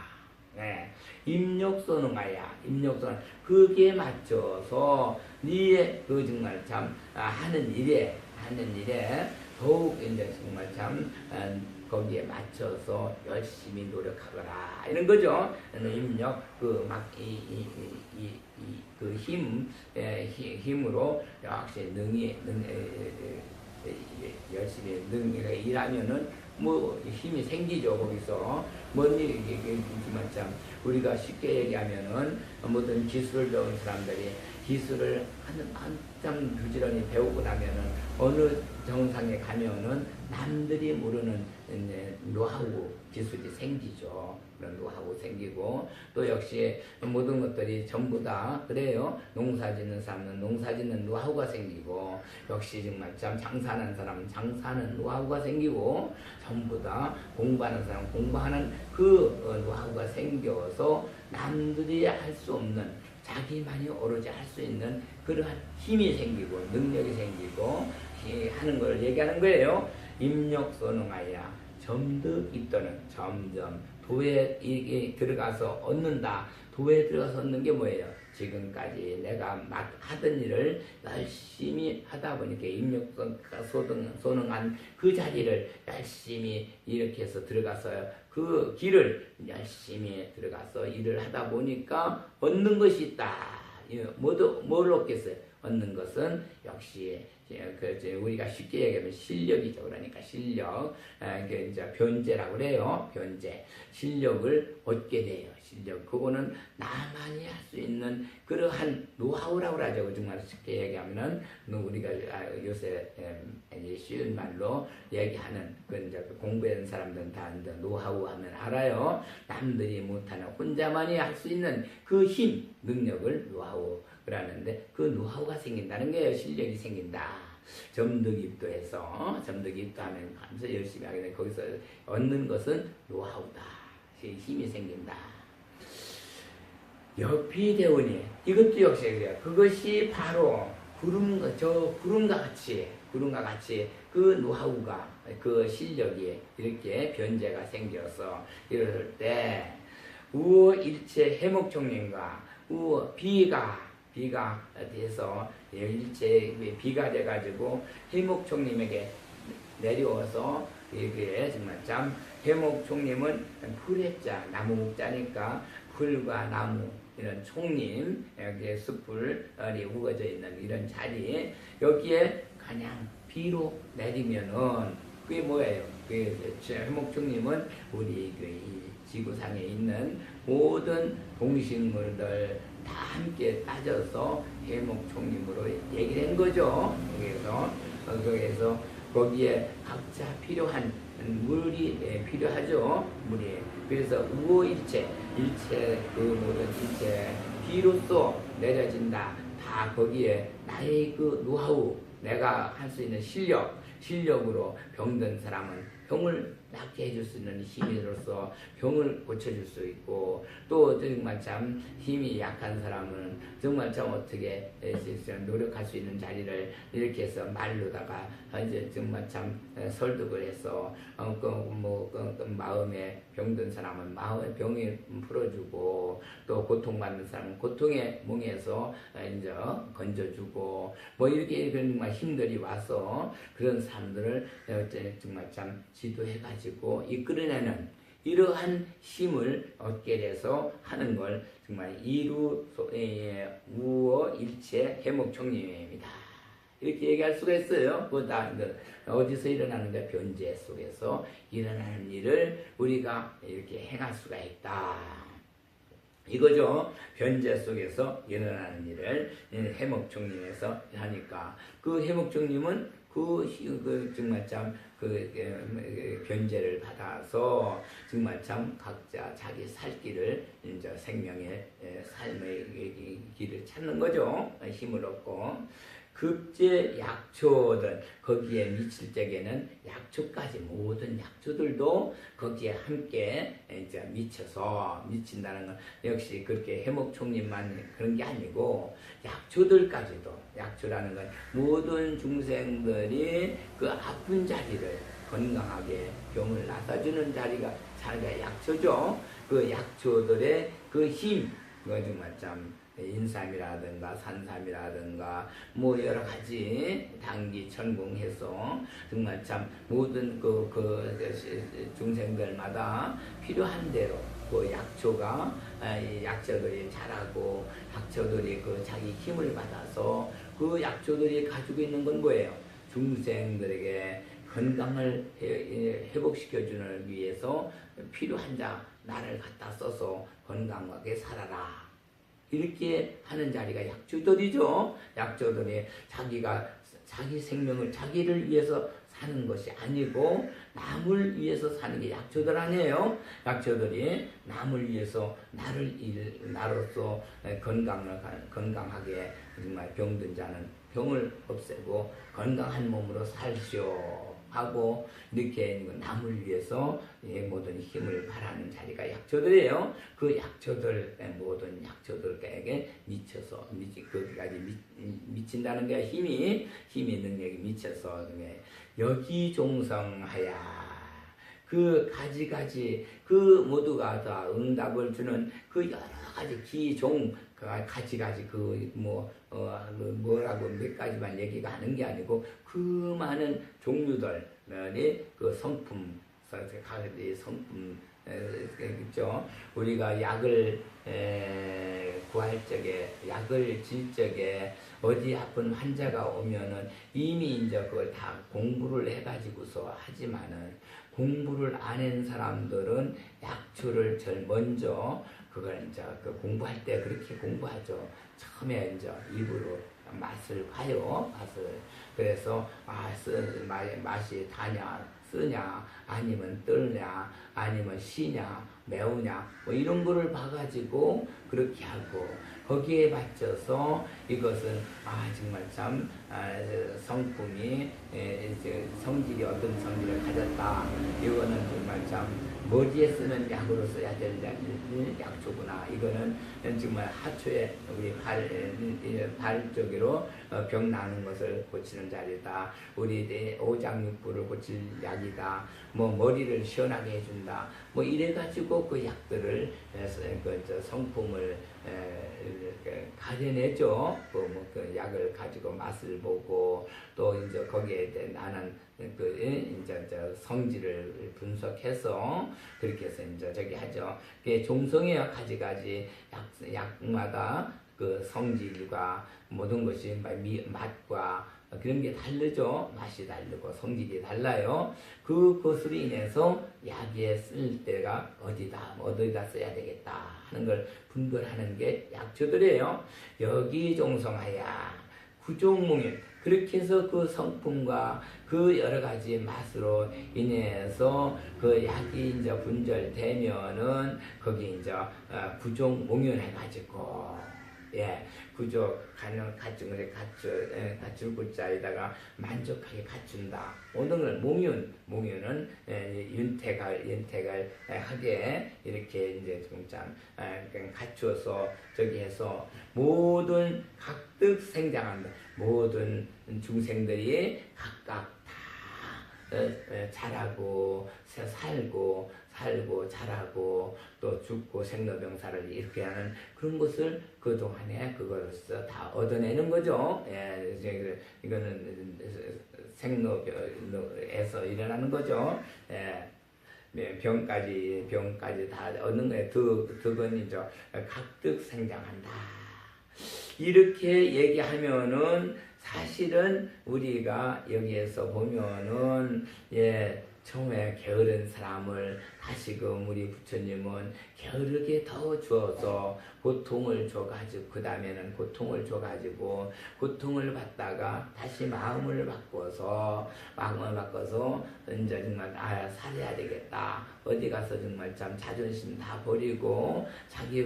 네. 임력소능하야. 그게 맞춰서 니의 그 정말 참 하는 일에 더욱 이제 정말 참 거기에 맞춰서 열심히 노력하거라 이런 거죠. 입력 힘으로 역시 열심히 일하면은 힘이 생기죠. 거기서 뭔 일이지만 참 우리가 쉽게 얘기하면은 모든 기술을 배운 사람들이 기술을 한참 부지런히 배우고 나면은 어느 정상에 가면은 남들이 모르는 노하우 기술이 생기죠. 그런 노하우 생기고 또 역시 모든 것들이 전부 다 그래요. 농사 짓는 사람은 농사 짓는 노하우가 생기고 역시 정말 참 장사하는 사람은 장사하는 노하우가 생기고 전부 다 공부하는 사람은 공부하는 그 노하우가 생겨서 남들이 할 수 없는 자기만이 오로지 할 수 있는 그러한 힘이 생기고 능력이 생기고 하는 걸 얘기하는 거예요. 임력소능하야 점득 입도는 점점 도에 들어가서 얻는다. 도에 들어가서 얻는 게 뭐예요? 지금까지 내가 막 하던 일을 열심히 하다 보니까 임력소능한 그 자리를 열심히 이렇게 해서 들어가서 그 길을 열심히 들어가서 일을 하다 보니까 얻는 것이 있다. 뭘 얻겠어요? 얻는 것은 역시 우리가 쉽게 얘기하면 실력이죠. 그러니까 실력, 이제 변제라고 그래요. 변제, 실력을 얻게 돼요. 실력, 그거는 나만이 할 수 있는 그러한 노하우라고 하죠. 정말 쉽게 얘기하면은 우리가 요새 이제 쉬운 말로 얘기하는 이제 공부하는 사람들은 다 이제 노하우 하면 알아요. 남들이 못하는 혼자만이 할 수 있는 그 힘, 능력을 노하우 그러는데 그 노하우가 생긴다는 거예요. 실력이 생긴다. 점득입도 해서 점득입도 하면 하면서 열심히 하게 돼. 거기서 얻는 것은 노하우다. 힘이 생긴다. 여피대원이 이것도 역시 그래요. 그것이 바로 구름과 같이 그 노하우가 그 실력이 이렇게 변제가 생겨서 이럴 때 우어 일체 해목총님과 우어 비가 돼서 일체 비가 돼가지고 해목총님에게 내려와서 이게 정말 참 해목총님은 풀의자 나무 목자니까 풀과 나무 이런 총림 여기에 숯불이 우거져 있는 이런 자리 여기에 그냥 비로 내리면은 그게 뭐예요? 그 해목총님은 우리 이 지구상에 있는 모든 동식물들 다 함께 따져서 해목총림으로 얘기를 한 거죠. 거기에서 거기에 각자 필요한 물이 필요하죠. 물이. 그래서 우호일체, 그 모든 일체 비로소 내려진다. 다 거기에 나의 그 노하우, 내가 할 수 있는 실력으로 병든 사람은 병을 낫게 해줄 수 있는 힘으로서 병을 고쳐줄 수 있고 또 정말 참 힘이 약한 사람은 정말 참 어떻게 노력할 수 있는 자리를 이렇게 해서 말로다가 이제 정말 참 설득을 해서 마음에 병든 사람은 마음의 병을 풀어주고 또 고통받는 사람은 고통에 몽해서 이제 건져주고 뭐 이렇게 정말 힘들이 와서 그런 사람들을 정말 참 지도해가지고 이끌어내는 이러한 힘을 얻게 돼서 하는 걸 정말 우어 일체 해목총림입니다. 이렇게 얘기할 수가 있어요. 그다 어디서 일어나는 게 변제 속에서 일어나는 일을 우리가 이렇게 행할 수가 있다. 이거죠. 변제 속에서 일어나는 일을 해목총림에서 하니까 그 해목총림은 정말 참 변제를 받아서 정말 참 각자 자기 살 길을 이제 생명의 삶의 길을 찾는 거죠. 힘을 얻고 급제 약초들 거기에 미칠 적에는 약초까지 모든 약초들도 거기에 함께 이제 미친다는 건 역시 그렇게 해목총림만 그런 게 아니고 약초라는 건 모든 중생들이 그 아픈 자리를 건강하게 병을 나서주는 자리가 약초죠. 그 약초들의 그 힘, 그거 정말 참 인삼이라든가 산삼이라든가 뭐 여러 가지 당기 천공해서 정말 참 모든 그 중생들마다 필요한 대로 그 약초들이 자라고 약초들이 그 자기 힘을 받아서 그 약초들이 가지고 있는 건 뭐예요? 중생들에게 건강을 회복시켜주는 위해서 필요한 나를 갖다 써서 건강하게 살아라. 이렇게 하는 자리가 약초들이죠. 약초들이 자기 생명을 자기를 위해서 사는 것이 아니고 남을 위해서 사는 게 약초들 아니에요. 약초들이 남을 위해서 나로서 건강하게 정말 병든 자는 병을 없애고 건강한 몸으로 살시오 하고 이렇게 남을 위해서 모든 힘을 바라는 자리가 약초들이에요. 그 약초들 모든 약초들에게 거기까지 미친다는 게 힘이 능력이 미쳐서 여기종성하야 그 가지가지 그 모두가 다 응답을 주는 그 여러 가지 기종 가지가지 뭐라고 몇 가지만 얘기가 하는 게 아니고 그 많은 종류들이 그 성품 그죠? 우리가 약을 구할 적에, 약을 질 적에 어디 아픈 환자가 오면은 이미 이제 그걸 다 공부를 해가지고서 하지만은 공부를 안 한 사람들은 약초를 제일 먼저 그걸 이제 그 공부할 때 그렇게 공부하죠. 처음에 이제 입으로 맛을 봐요. 맛을. 그래서 맛이 다냐, 쓰냐, 아니면 뜰냐, 아니면 시냐, 매우냐, 뭐 이런 거를 봐가지고 그렇게 하고 거기에 맞춰서 이것은 정말 참 성품이 이제 성질이 어떤 성질을 가졌다. 이거는 정말 참 머리에 쓰는 약으로 써야 될 약초구나. 이거는 정말 하초에 우리 발 쪽으로 병 나는 것을 고치는 자리다. 우리 오장육부를 고칠 약이다. 뭐 머리를 시원하게 해준다. 뭐 이래가지고 그 약들을 그 성품을 가려내죠. 그 약을 가지고 맛을 보고 또 이제 거기에 나는 이제 성질을 분석해서 그렇게 해서 이제 저기 하죠. 종성이야 가지가지 약마다 그 성질과 모든 것이 맛과 그런 게 다르죠. 맛이 다르고 성질이 달라요. 그것으로 인해서 약에 쓸 때가 어디다 써야 되겠다 하는 걸 분별하는 게 약초들이에요. 여기 종성하야 구종몽인 그렇게 해서 그 성품과 그 여러 가지 맛으로 인해서 그 약이 이제 분절되면은 거기 이제 구종몽윤해가지고 구조 갖출 구자에다가 만족하게 갖춘다. 모든 걸 몽윤은 윤택을 하게 이렇게 이제 좀 갖추어서 저기 해서 모든 각득 생장한다. 모든 중생들이 각각 다 자라고 살고 자라고 또 죽고 생로병사를 이렇게 하는 그런 것을 그동안에 그거로서 다 얻어내는 거죠. 이거는 생로에서 일어나는 거죠. 병까지 다 얻는 거예요. 덕은이죠. 각득 생장한다. 이렇게 얘기하면은 사실은 우리가 여기에서 보면은 처음에 게으른 사람을 다시금 우리 부처님은 게으르게 더 주어서 고통을 줘가지고 그 다음에는 고통을 줘가지고 고통을 받다가 다시 마음을 바꿔서 이제 정말 살아야 되겠다. 어디 가서 정말 참 자존심 다 버리고 자기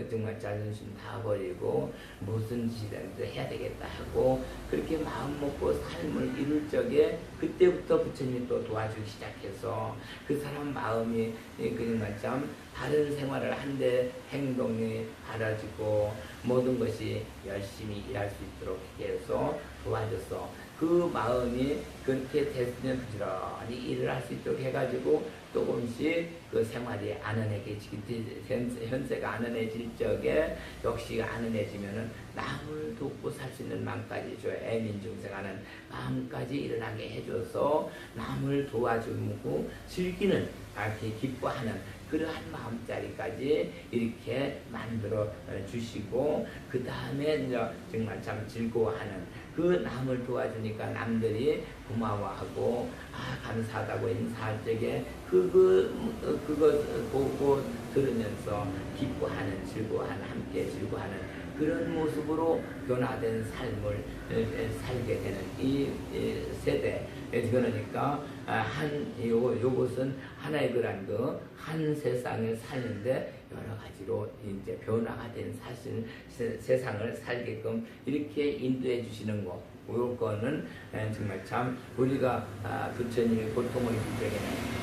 정말 자존심 다 버리고 무슨 짓이라도 해야 되겠다 하고 그렇게 마음 먹고 삶을 이룰 적에 그때부터 부처님이 또 도와주기 시작해서 그 사람 마음이 정말 참 다른 생활을 한데 행동이 달라지고 모든 것이 열심히 일할 수 있도록 해서 도와줘서 그 마음이 그렇게 됐으면 부지런히 일을 할 수 있도록 해가지고 조금씩 그 생활이 현세가 안은해질 적에 역시 안은해지면은 남을 돕고 살 수 있는 마음까지 줘요. 애민중생하는 마음까지 일어나게 해줘서 남을 도와주고 즐기는 기뻐하는 그러한 마음자리까지 이렇게 만들어 주시고 그 다음에 이제 정말 참 즐거워하는 그 남을 도와주니까 남들이 고마워하고 감사하다고 인사할 적에 그거 보고 들으면서 기뻐하는 즐거워하는 함께 즐거워하는 그런 모습으로 변화된 삶을 살게 되는 이 세대. 그러니까 요것은 하나의 그런 한 세상을 사는데 여러 가지로 이제 변화가 된 사실 세상을 살게끔 이렇게 인도해 주시는 거. 요거는 정말 참 우리가 부처님이 고통을 줄 적에는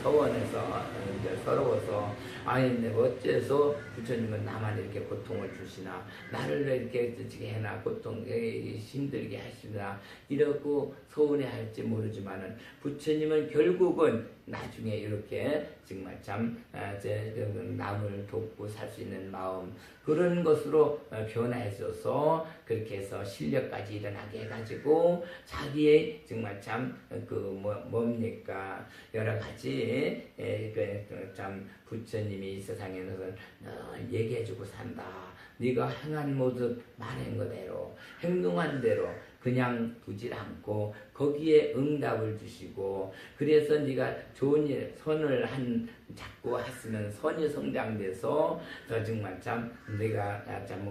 서원해서 이제 서러워서 어째서 부처님은 나만 이렇게 고통을 주시나 나를 이렇게 해나 힘들게 하시나 이러고 서운해할지 모르지만은 부처님은 결국은 나중에 이렇게 정말 참 남을 돕고 살 수 있는 마음 그런 것으로 변화해줘서 그렇게 해서 실력까지 일까지 일어나게 해가지고 자기의 정말 참 뭡니까 여러 가지 참 부처님이 이 세상에서 늘 얘기해주고 산다. 네가 행한 모습 말한 그대로 행동한 대로 그냥 두질 않고 거기에 응답을 주시고 그래서 네가 좋은 일 선을 자꾸 했으면 선이 성장돼서 더 정말 참 네가 참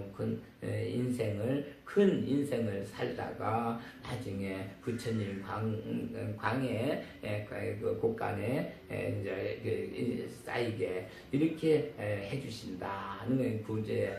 큰 인생을 살다가 나중에 부처님 광에 곳간에 이제 쌓이게 이렇게 해주신다 하는 구제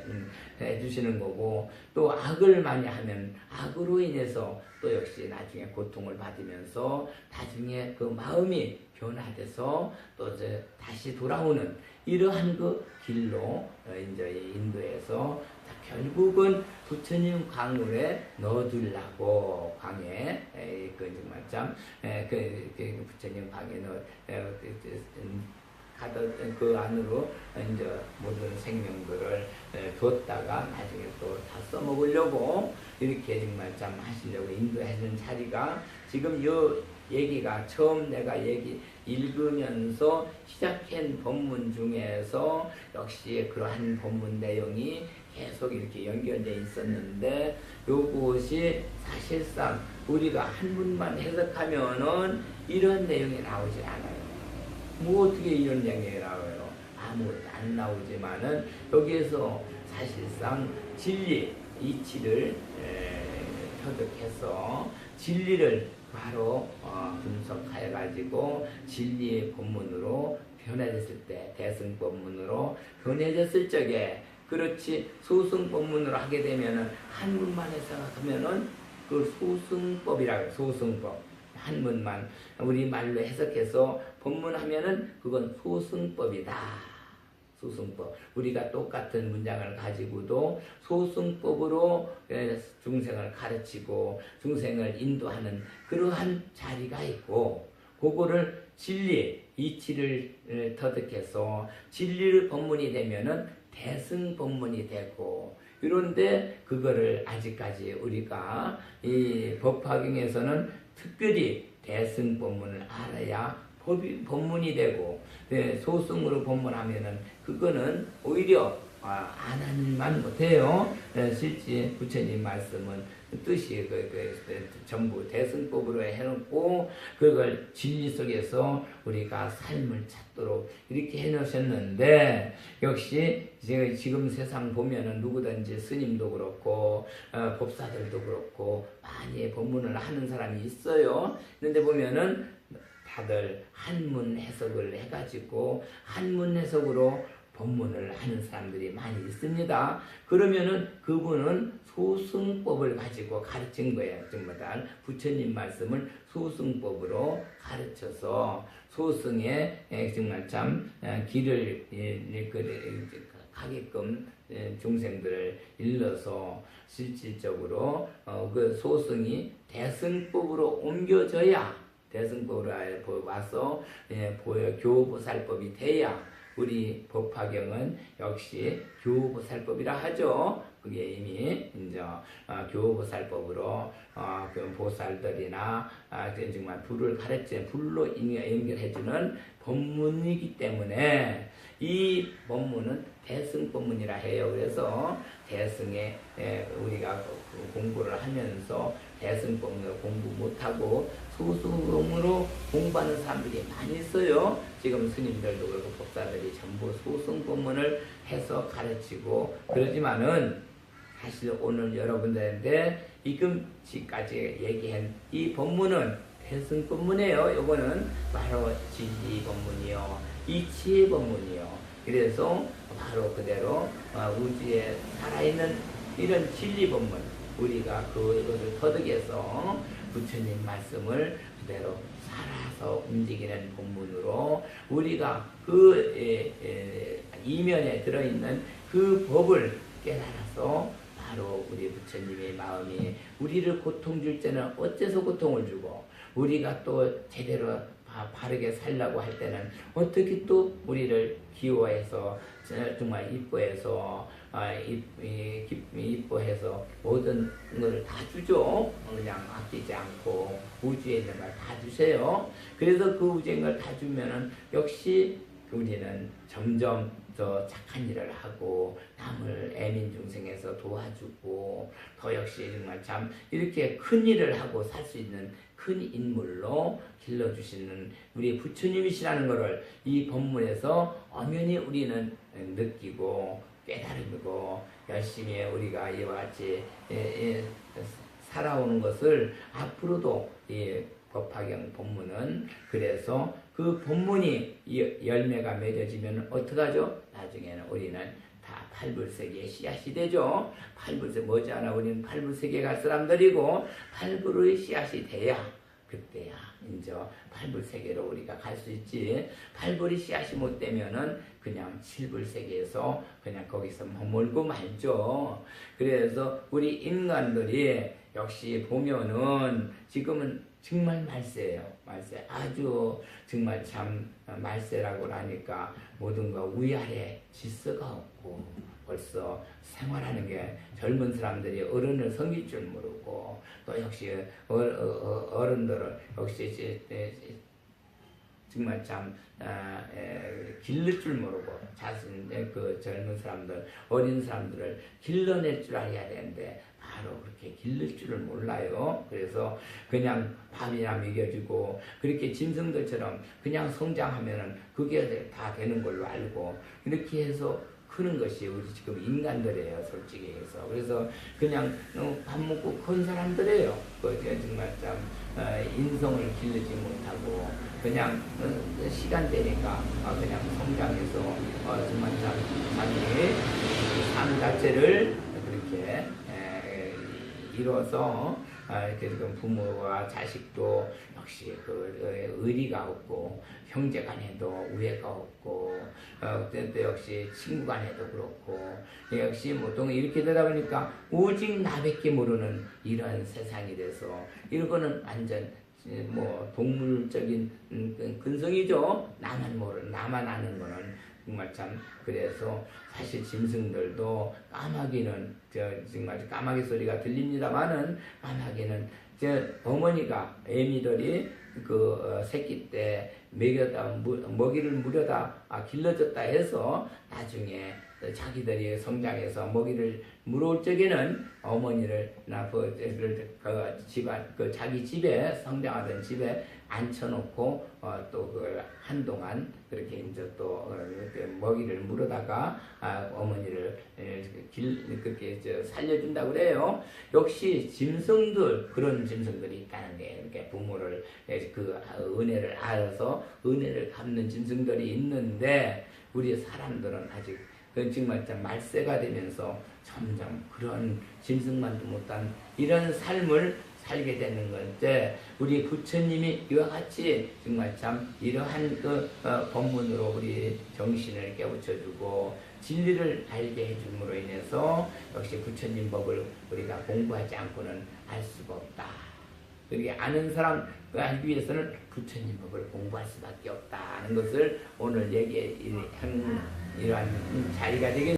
해주시는 거고 또 악을 많이 하면 악으로 인해서 또 역시 나중에 고통을 받으면서 나중에 그 마음이 변화돼서 또 이제 다시 돌아오는 이러한 그 길로 이제 인도에서 결국은 부처님 광물에 넣어두려고 광에 정말 참 부처님 광에 가득 그 안으로 이제 모든 생명들을 뒀다가 나중에 또 다 써먹으려고 이렇게 정말 참 하시려고 인도하는 자리가 지금 요 얘기가 처음 내가 읽으면서 시작한 본문 중에서 역시 그러한 본문 내용이 계속 이렇게 연결되어 있었는데 요것이 사실상 우리가 한문만 해석하면은 이런 내용이 나오지 않아요. 뭐 어떻게 이런 내용이 나와요? 아무것도 안 나오지만은 여기에서 사실상 진리, 이치를 터득해서 진리를 바로 분석해가지고 진리의 본문으로 변해졌을 때 대승법문으로 변해졌을 적에 그렇지 소승법문으로 하게 되면은 한문만 해석하면은 그 소승법이라고 소승법 한문만 우리 말로 해석해서 법문하면은 그건 소승법이다. 소승법. 우리가 똑같은 문장을 가지고도 소승법으로 중생을 가르치고 중생을 인도하는 그러한 자리가 있고 그거를 진리, 이치를 터득해서 진리를 법문이 되면은 대승 법문이 되고 이런데 그거를 아직까지 우리가 이 법화경에서는 특별히 대승 법문을 알아야 법문이 되고 소승으로 법문하면은 그거는 오히려 안 하는만 못해요. 실제 부처님 말씀은 뜻이 전부 대승법으로 해놓고 그걸 진리 속에서 우리가 삶을 찾도록 이렇게 해놓으셨는데 역시 지금 세상 보면은 누구든지 스님도 그렇고 법사들도 그렇고 많이 법문을 하는 사람이 있어요. 그런데 보면은 다들 한문 해석을 해가지고 한문 해석으로 법문을 하는 사람들이 많이 있습니다. 그러면은 그분은 소승법을 가지고 가르친 거예요. 정말 부처님 말씀을 소승법으로 가르쳐서 소승의 정말 참 길을 가게끔 중생들을 일러서 실질적으로 그 소승이 대승법으로 옮겨져야 대승법으로 와서 교보살법이 돼야 우리 법화경은 역시 교보살법이라 하죠. 그게 이미 이제 교보살법으로 그 보살들이나 정말 불을 가르쳐 불로 연결해주는 법문이기 때문에 이 법문은 대승법문이라 해요. 그래서 대승에 우리가 공부를 하면서 대승법문을 공부 못하고 소승으로 공부하는 사람들이 많이 있어요. 지금 스님들도 그렇고 법사들이 전부 소승법문을 해서 가르치고 그러지만은 사실 오늘 여러분들한테 지금까지 얘기한 이 법문은 대승법문이에요. 이거는 바로 진리 법문이요, 이치의 법문이요. 그래서 바로 그대로 우주에 살아있는 이런 진리 법문 우리가 그것을 터득해서 부처님 말씀을 그대로 살아서 움직이는 본문으로 우리가 그 이면에 들어있는 그 법을 깨달아서 바로 우리 부처님의 마음이 우리를 고통 줄 때는 어째서 고통을 주고 우리가 또 제대로 바르게 살려고 할 때는 어떻게 또 우리를 기호해서 정말 이뻐해서 이뻐해서 모든 걸 다 주죠. 그냥 아끼지 않고 우주에 있는 걸 다 주세요. 그래서 그 우주에 있는 걸 다 주면은 역시 우리는 점점 더 착한 일을 하고 남을 애민 중생에서 도와주고 더 역시 정말 참 이렇게 큰 일을 하고 살 수 있는 큰 인물로 길러주시는 우리 부처님이시라는 것을 이 법문에서 엄연히 우리는 느끼고 깨달음이고 열심히 우리가 이와 같이 살아오는 것을 앞으로도 이 법화경 법문은 그래서 그 법문이 열매가 맺어지면 어떡하죠? 나중에는 우리는 다 팔불세계의 씨앗이 되죠. 팔불세 머지않아 우리는 팔불세계에 갈 사람들이고 팔불의 씨앗이 돼야 그때야 이제 팔불세계로 우리가 갈 수 있지. 팔불이 씨앗이 못 되면은 그냥 칠불세계에서 그냥 거기서 머물고 말죠. 그래서 우리 인간들이 역시 보면은 지금은 정말 말세예요. 말세. 아주 정말 참 말세라고 하니까 모든 거 위아래 질서가 없고 벌써 생활하는 게 젊은 사람들이 어른을 섬길 줄 모르고 또 역시 어른들을 역시 정말 참 길를 줄 모르고 자신의 그 젊은 사람들 어린 사람들을 길러낼 줄 알아야 되는데 바로 그렇게 길를 줄을 몰라요. 그래서 그냥 밥이나 먹여주고 그렇게 짐승들처럼 그냥 성장하면은 그게 다 되는 걸로 알고 이렇게 해서 크는 것이 우리 지금 인간들이에요, 솔직히 해서. 그래서 그냥 밥 먹고 큰 사람들이에요. 정말 참 인성을 기르지 못하고 그냥 시간 되니까 그냥 성장해서 정말 참 자기 삶 자체를 그렇게 이뤄서 이렇게 지금 부모와 자식도 역시 그 의리가 없고 형제 간에도 우애가 없고 또 역시 친구 간에도 그렇고 역시 보통 이렇게 되다 보니까 오직 나밖에 모르는 이런 세상이 돼서 이거는 완전 뭐 동물적인 근성이죠. 나만 아는 거는 정말 참 그래서 사실 짐승들도 까마귀는 정말 까마귀 소리가 들립니다만은 까마귀는 어머니가 애미들이 그 새끼 때 먹이를 무려다 길러줬다 해서 나중에 자기들이 성장해서 먹이를 물어올 적에는 어머니를 자기 집에 성장하던 집에 앉혀놓고 또 그걸 한동안 그렇게 이제 또 먹이를 물어다가 어머니를 그렇게 살려준다고 그래요. 역시 짐승들 그런 짐승들이 있다는 게 이렇게 부모를 그 은혜를 알아서 은혜를 갚는 짐승들이 있는데 우리 사람들은 아직 정말 말세가 되면서 점점 그런 짐승만도 못한 이런 삶을 살게 되는 건데 우리 부처님이 이와 같이 정말 참 이러한 그 법문으로 우리 정신을 깨우쳐주고 진리를 알게 해줌으로 인해서 역시 부처님 법을 우리가 공부하지 않고는 알 수가 없다. 그렇게 아는 사람 알기 위해서는 부처님 법을 공부할 수밖에 없다는 것을 오늘 얘기한 이러한 자리가 되겠습니다.